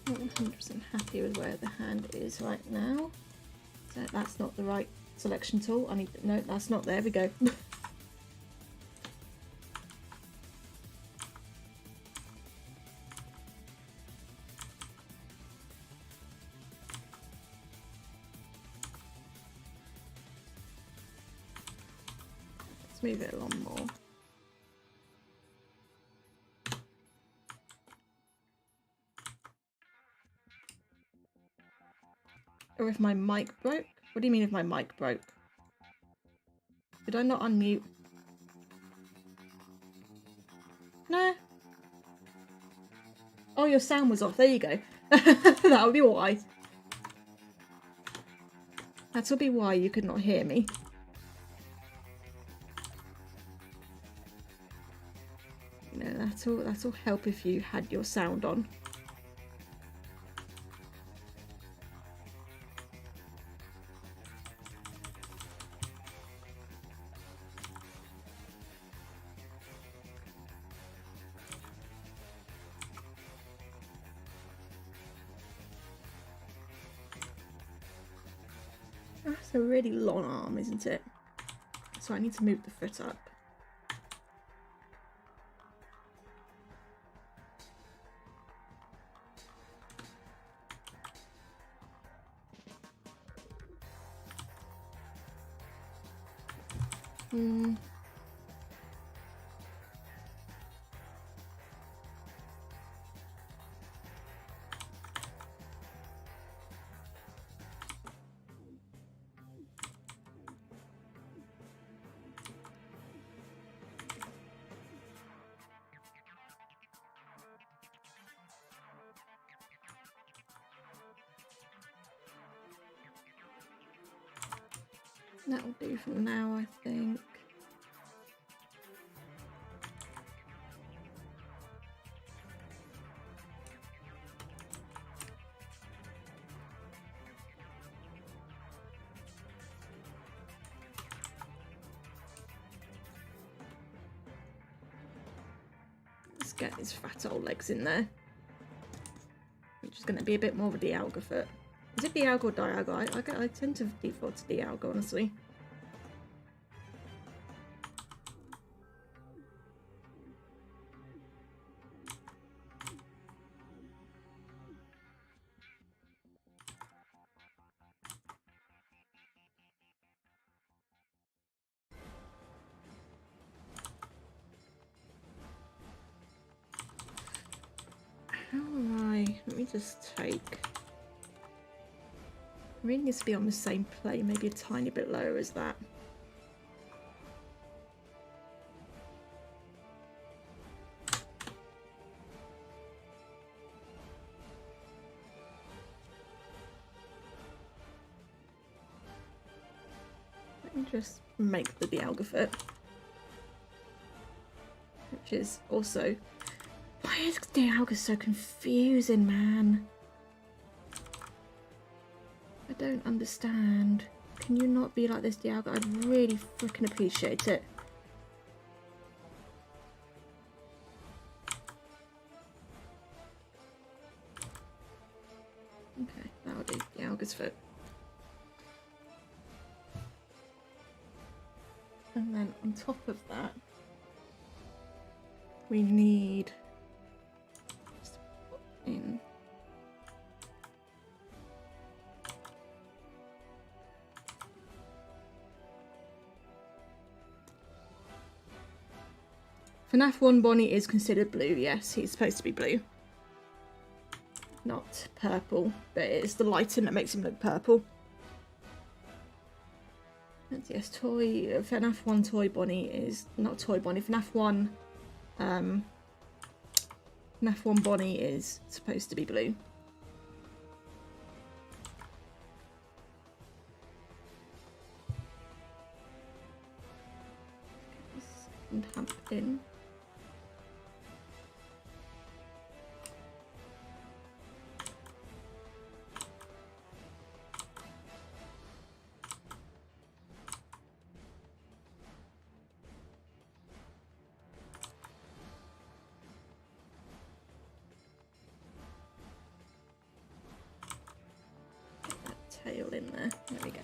Not 100% happy with where the hand is right now. So that's not the right selection tool. I need to, no, that's not there. We go. Let's move it along more. Or if my mic broke? What do you mean if my mic broke? Did I not unmute? No. Oh, your sound was off. There you go. That would be why. That will be why you could not hear me. You know, that'll help if you had your sound on. That's a really long arm, isn't it? So I need to move the foot up. That'll do for now, I think. Let's get his fat old legs in there. Which is going to be a bit more of a Dialga foot. Is it Dialga or Dialga? I tend to default to Dialga, honestly. How am I? Let me just take... It really needs to be on the same plane, maybe a tiny bit lower as that. Let me just make the Dialga foot. Which is also... Why is Dialga so confusing, man? I don't understand. Can you not be like this, Dialga? I'd really freaking appreciate it. Okay, that'll do. Dialga's foot. And then on top of that, we need just put in FNAF 1 Bonnie is considered blue, yes, he's supposed to be blue. Not purple, but it's the lighting that makes him look purple. And yes, FNAF 1 Toy Bonnie is, not Toy Bonnie, FNAF 1 Bonnie is supposed to be blue. Second hump in. Tail in there. There we go.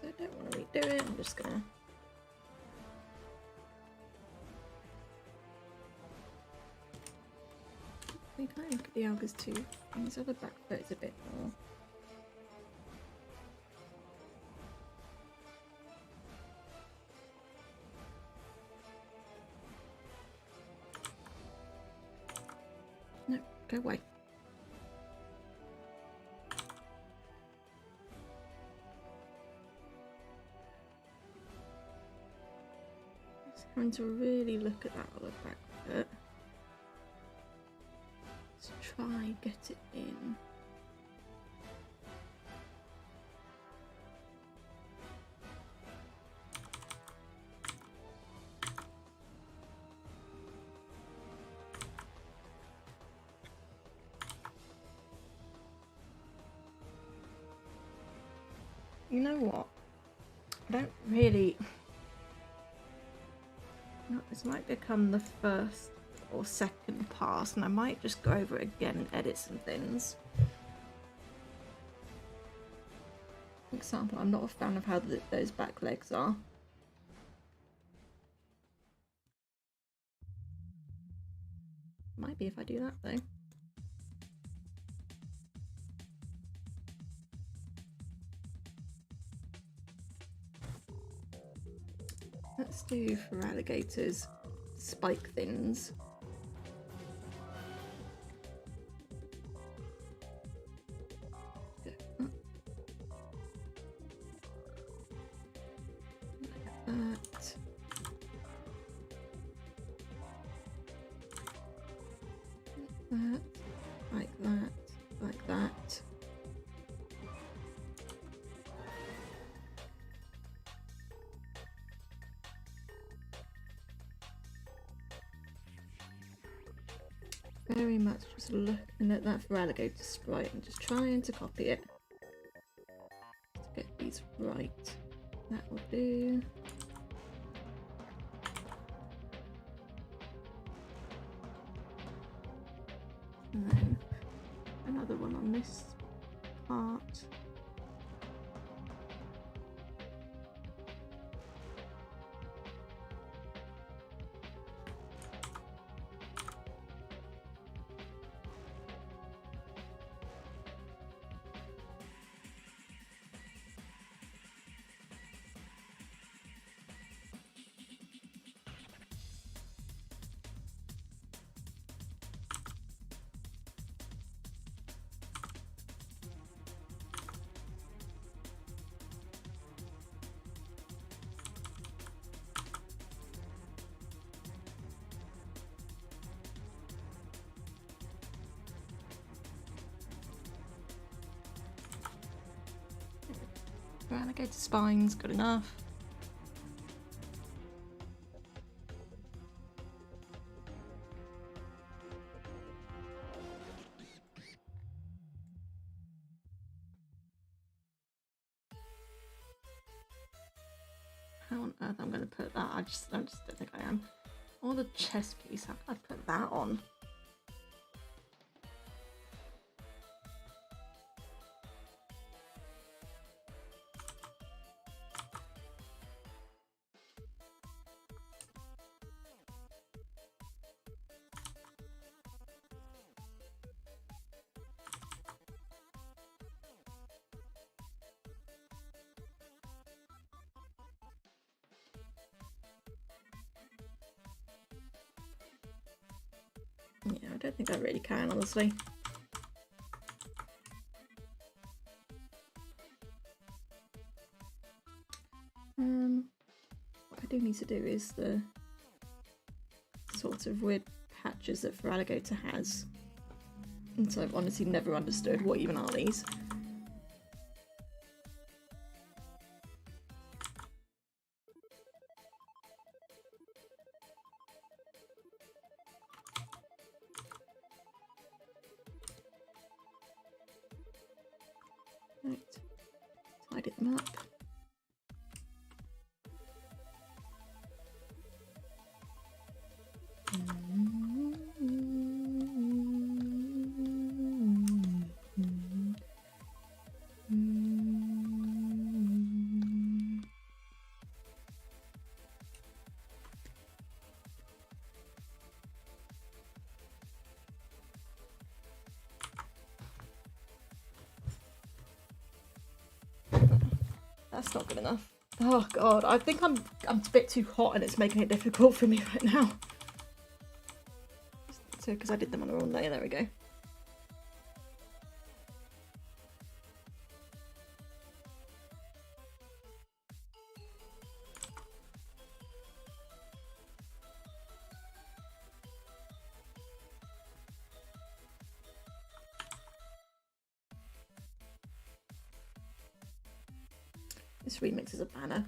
I don't want to redo it, I'm just gonna I think I look at the Dialga's too, and his other back foot is a bit more. No, go away. Trying to really look at that other back foot. Let's try get it in. You know what? I don't really... No, this might become the first or second pass, and I might just go over it again and edit some things. For example, I'm not a fan of how those back legs are. Might be if I do that though. Let's do for alligators spike things. Like that, like that. Very much just looking at that for alligator sprite and just trying to copy it to get these right. That will do. And then another one on this part. Alligator spines, good enough. How on earth I'm going to put that? I just don't think I am. Or the chest piece, how can I put that on? Yeah, I don't think I really can, honestly. What I do need to do is the sort of weird patches that Feraligatr has. And so I've honestly never understood what even are these. Right, tidy them up. That's not good enough. Oh god, I think I'm a bit too hot and it's making it difficult for me right now. So, because I did them on the wrong day, there we go. This remix is a banner.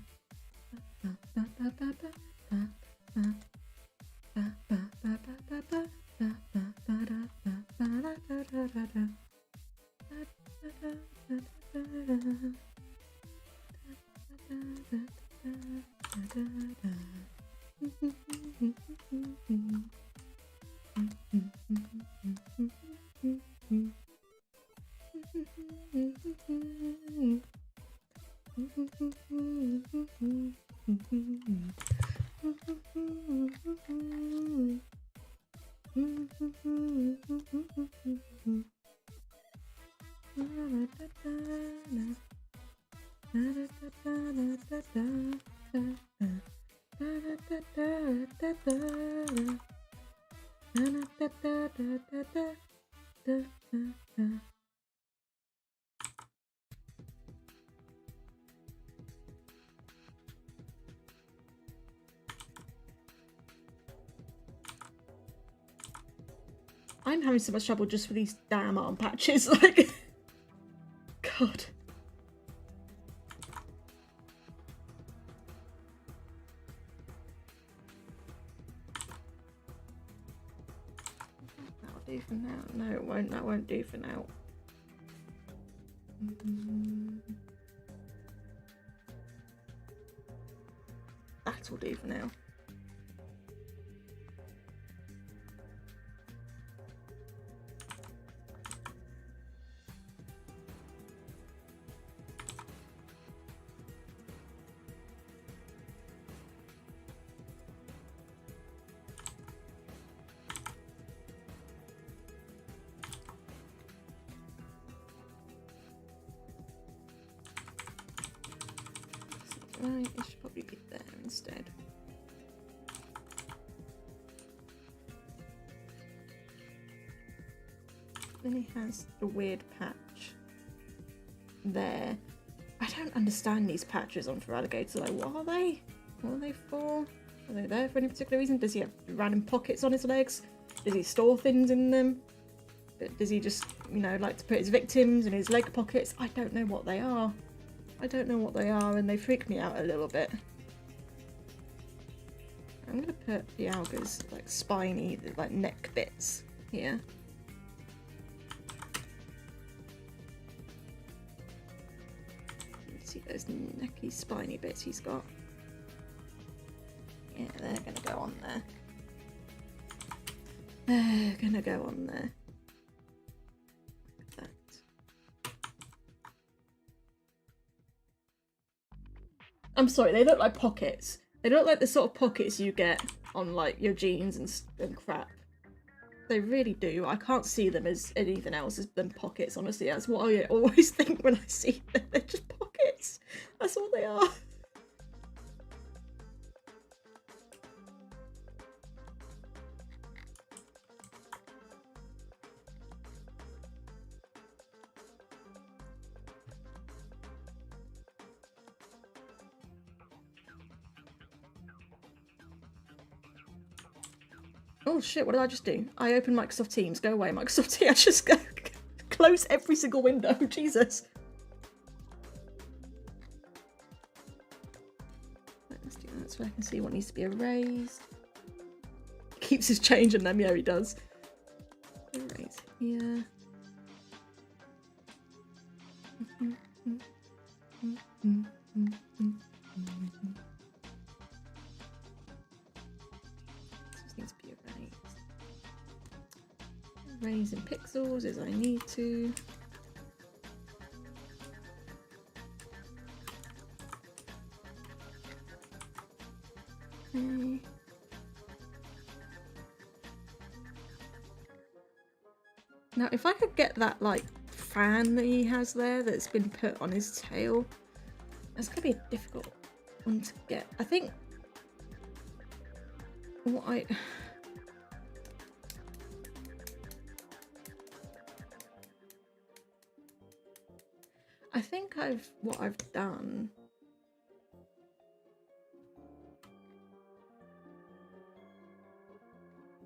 I'm having so much trouble just for these damn arm patches, like, God. That'll do for now. No, it won't. That won't do for now. That'll do for now. Right, it should probably be there instead. Then he has the weird patch there. I don't understand these patches on Feraligatr. Like, what are they? What are they for? Are they there for any particular reason? Does he have random pockets on his legs? Does he store things in them? Does he just, you know, like to put his victims in his leg pockets? I don't know what they are. I don't know what they are, and they freak me out a little bit. I'm gonna put the Alga's like spiny, like neck bits here. See those necky spiny bits he's got. Yeah, they're gonna go on there. They're gonna go on there. Like that. I'm sorry, they look like pockets. They look like the sort of pockets you get on like your jeans and crap. They really do. I can't see them as anything else than pockets, honestly. That's what I always think when I see them. They're just pockets. That's all they are. Oh shit, what did I just do? I opened Microsoft Teams. Go away, Microsoft Teams. I just go close every single window. Jesus. Let's do that so I can see what needs to be erased. Keeps his changing them. Yeah, he does. Erase here. Needs to be erased. Erase in pixels as I need to. Okay. Now, if I could get that like fan that he has there that's been put on his tail, that's gonna be a difficult one to get. I think what I think what I've done.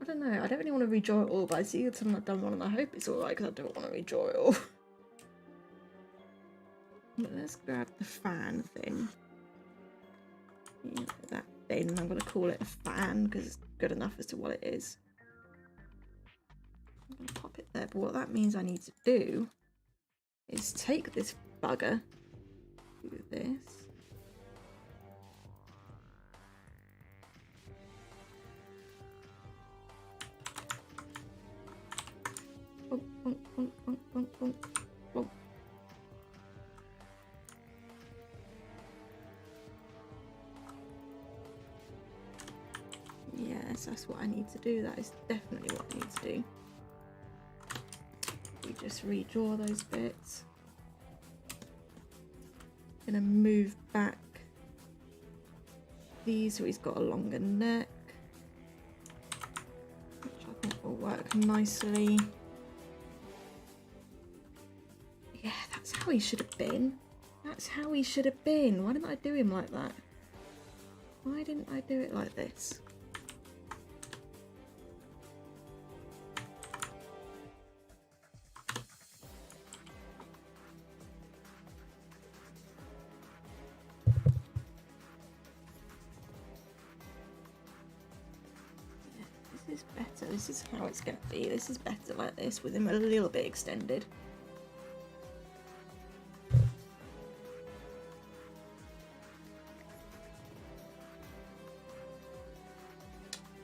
I don't know, I don't really want to redraw it all, but I see something I've done one and I hope it's alright because I don't want to redraw it all. But let's grab the fan thing. Yeah, that thing, I'm going to call it a fan because it's good enough as to what it is. I'm going to pop it there, but what that means I need to do is take this bugger, do this. Yes, that's what I need to do. That is definitely what I need to do. We just redraw those bits. Gonna move back these so he's got a longer neck, which I think will work nicely. how he should have been. That's how he should have been. Why didn't I do him like that? Why didn't I do it like this? This is better. This is how it's going to be. This is better like this, with him a little bit extended.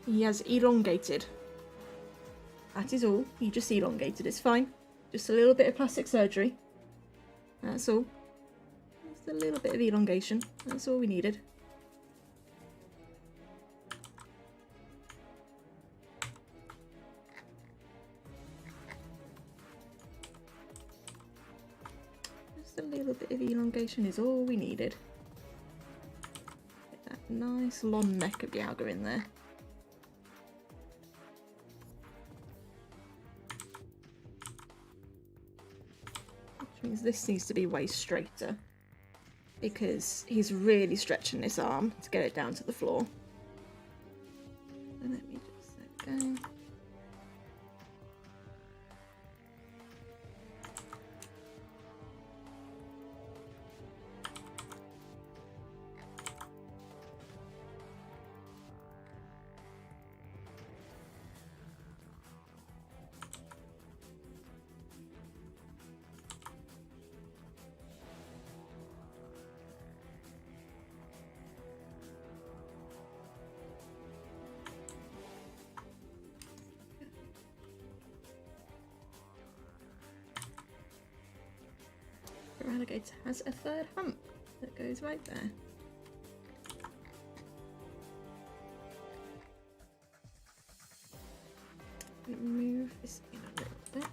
He has elongated. That is all. He just elongated. It's fine. Just a little bit of plastic surgery. That's all. Just a little bit of elongation. That's all we needed. Just a little bit of elongation is all we needed. Get that nice long neck of Dialga in there. Means this needs to be way straighter because he's really stretching this arm to get it down to the floor. And let me just let go. Alligator has a third hump that goes right there. I'm going to move this in a little bit.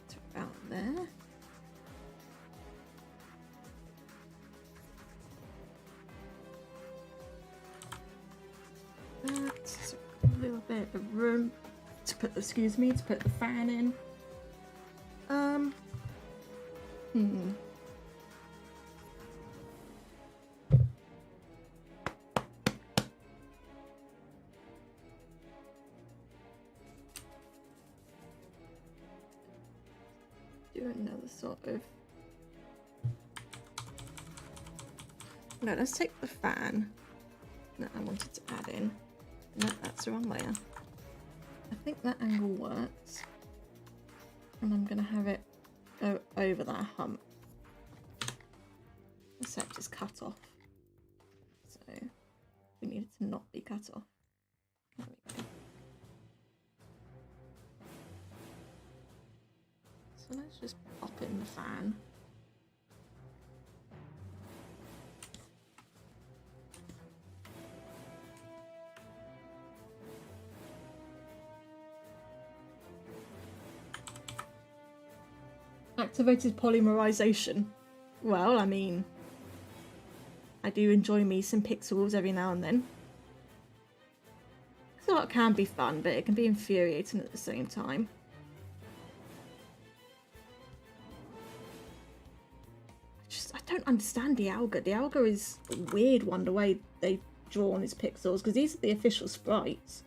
It's about there. That's a little bit of room to put, excuse me, to put the fan in. Do another sort of. No, let's take the fan that I wanted to add in. No, that's the wrong layer. I think that angle works, and I'm going to have it go over that hump, except it's cut off, so we need it to not be cut off. There we go. So let's just pop in the fan. Activated polymerization. Well, I mean, I do enjoy me some pixels every now and then. So it can be fun, but it can be infuriating at the same time. I don't understand Dialga. Dialga is a weird one, the way they've drawn his pixels, because these are the official sprites.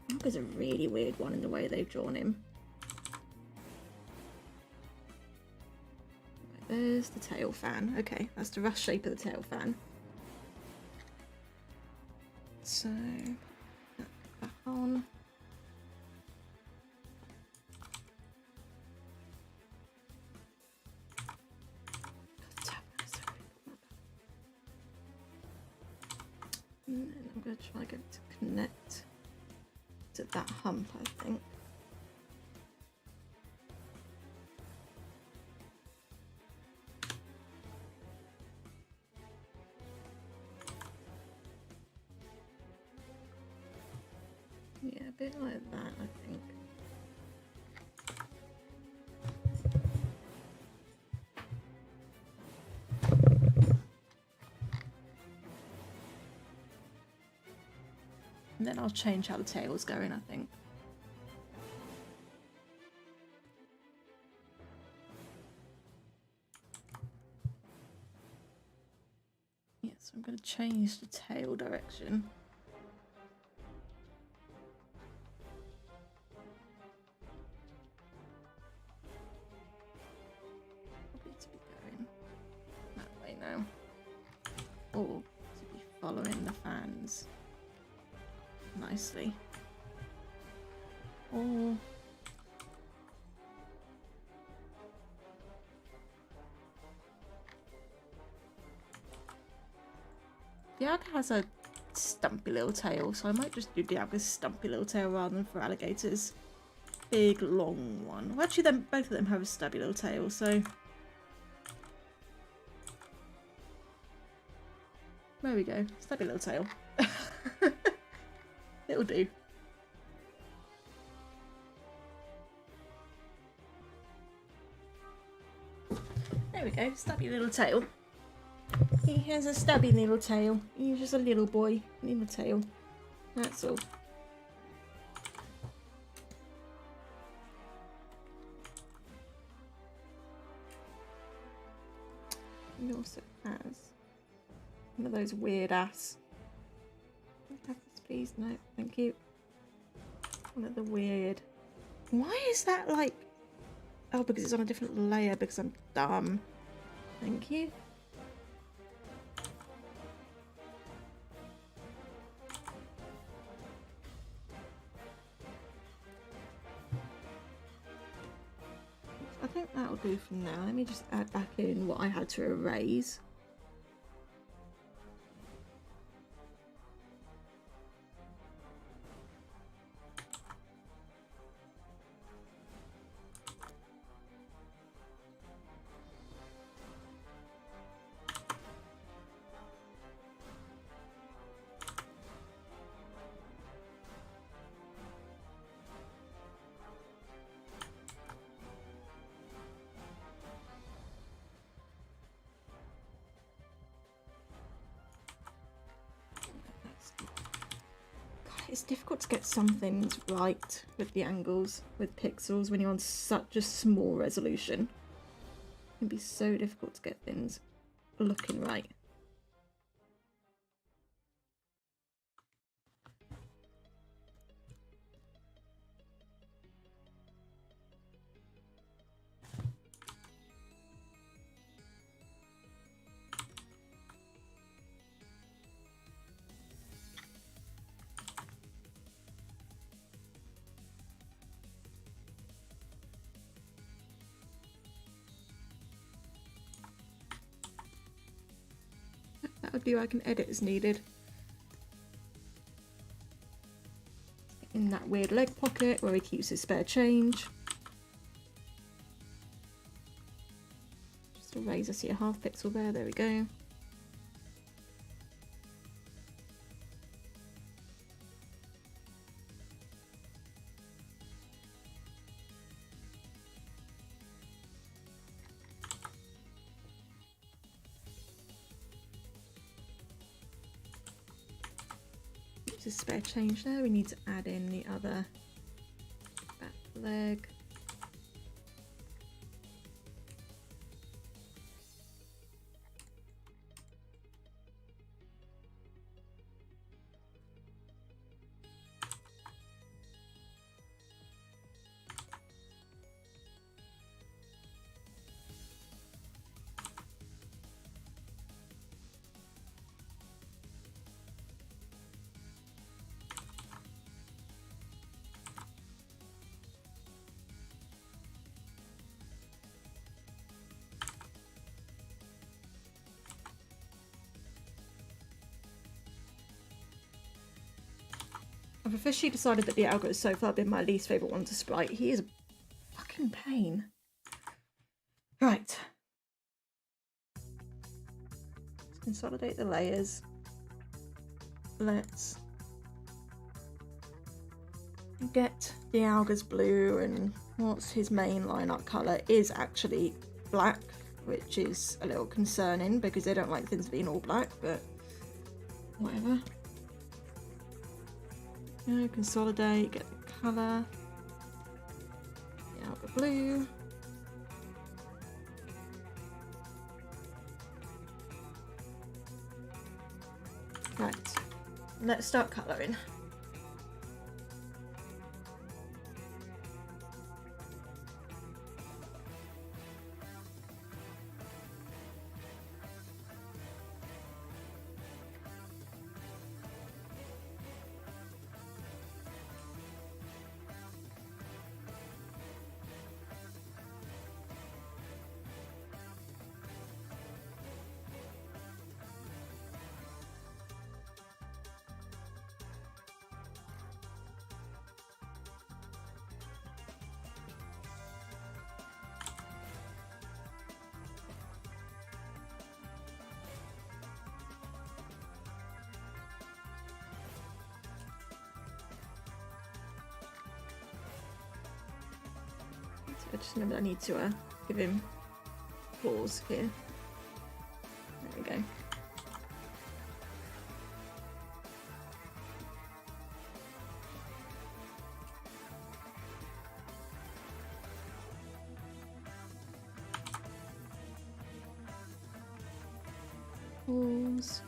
Dialga's a really weird one in the way they've drawn him. There's the tail fan. Okay, that's the rough shape of the tail fan. So, put that back on. And then I'm going to try to get it to connect to that hump, I think. Yeah, a bit like that, I think. And then I'll change how the tail's going, I think. Yeah, so I'm going to change the tail direction. Probably to be going that way now. Or to be following the fans nicely. Or the alga has a stumpy little tail, so I might just do the alga's stumpy little tail rather than for alligators. Big long one. Well, actually, then both of them have a stubby little tail, so there we go. Stubby little tail. It'll do. There we go. Stubby little tail. He has a stubby little tail. He's just a little boy. Little tail. That's all. He also has one of those weird ass. Can I have this, please? No, thank you. One of the weird. Why is that like? Oh, because it's on a different layer. Because I'm dumb. Thank you. I think that'll do for now. Let me just add back in what I had to erase. It's difficult to get some things right with the angles, with pixels, when you're on such a small resolution. It can be so difficult to get things looking right. That would do. I can edit as needed. In that weird leg pocket where he keeps his spare change. Just erase, I see a half pixel there. There we go. A spare change there. We need to add in the other back leg. I've officially decided that the alga has so far been my least favourite one to sprite. He is a fucking pain. Right. Let's consolidate the layers. Let's get the alga's blue, and what's his main lineup colour is actually black, which is a little concerning because they don't like things being all black, but whatever. Okay, consolidate, get the colour. The alga blue. Right, let's start colouring. I just remember I need to give him claws here. There we go. Claws.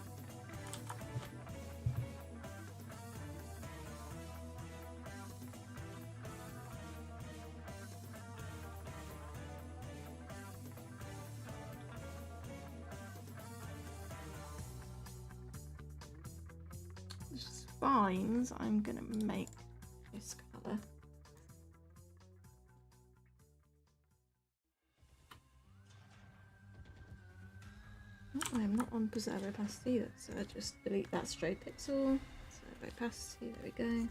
Spines, I'm gonna make this colour. Oh, I am not on preserve opacity, so I just delete that stray pixel. Preserve opacity, there we go.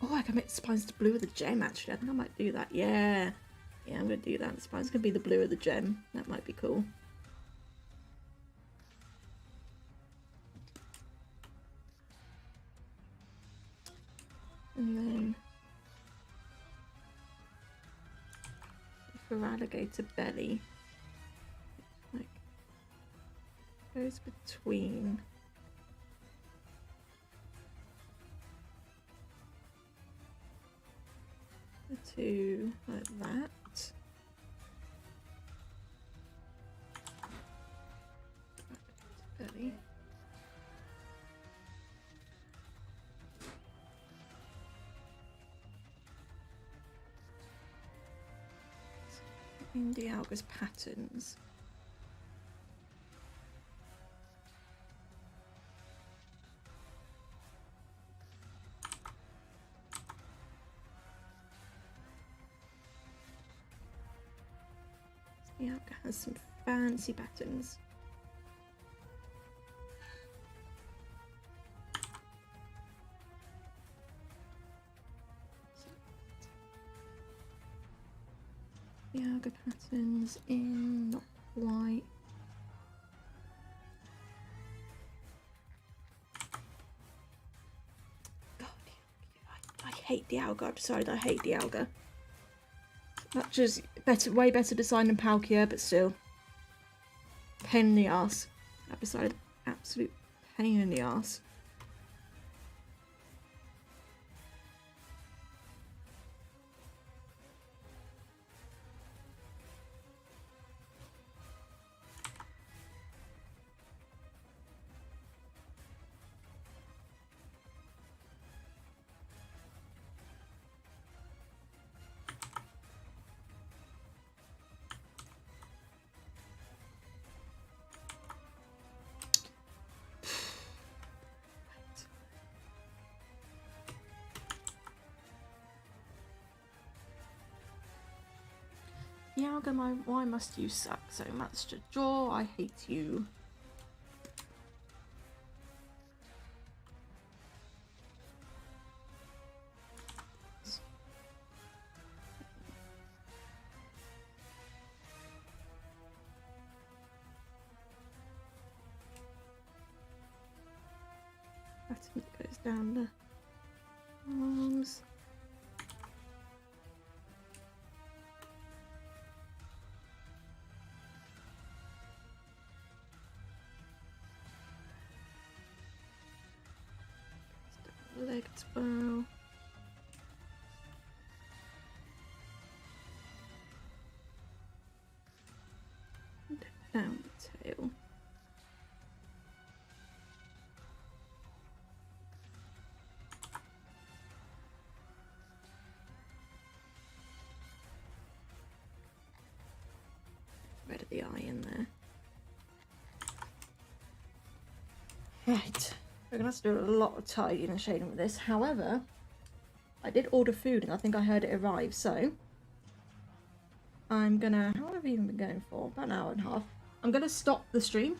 Oh, I can make the spines the blue of the gem, actually. I think I might do that. Yeah. Yeah, I'm going to do that. The spine's going to be the blue of the gem. That might be cool. And then for alligator belly, like goes between the two, like that. Belly. In the alga's patterns. The alga has some fancy patterns. The alga patterns in not quite. God, I hate the alga. I've decided I hate the alga. Much as better, way better design than Palkia, but still, pain in the ass. I've decided absolute pain in the ass. Alga, why must you suck so much to draw? I hate you. pattern that goes down the arms. Leg as well. And down the tail. Red of the eye in there. Right. We're going to have to do a lot of tidying and shading with this. However, I did order food and I think I heard it arrive, so I'm gonna, how long have I even been going for? About an hour and a half. I'm gonna stop the stream.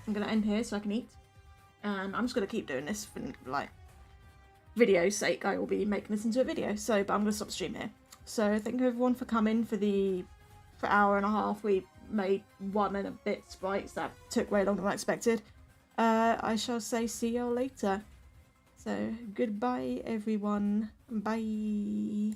I'm gonna end here so I can eat. And I'm just gonna keep doing this for like video's sake. I will be making this into a video, so but I'm gonna stop the stream here. So thank you everyone for coming for hour and a half. We made 1 and a bit sprites that took way longer than I expected. I shall say see y'all later. So goodbye everyone. Bye.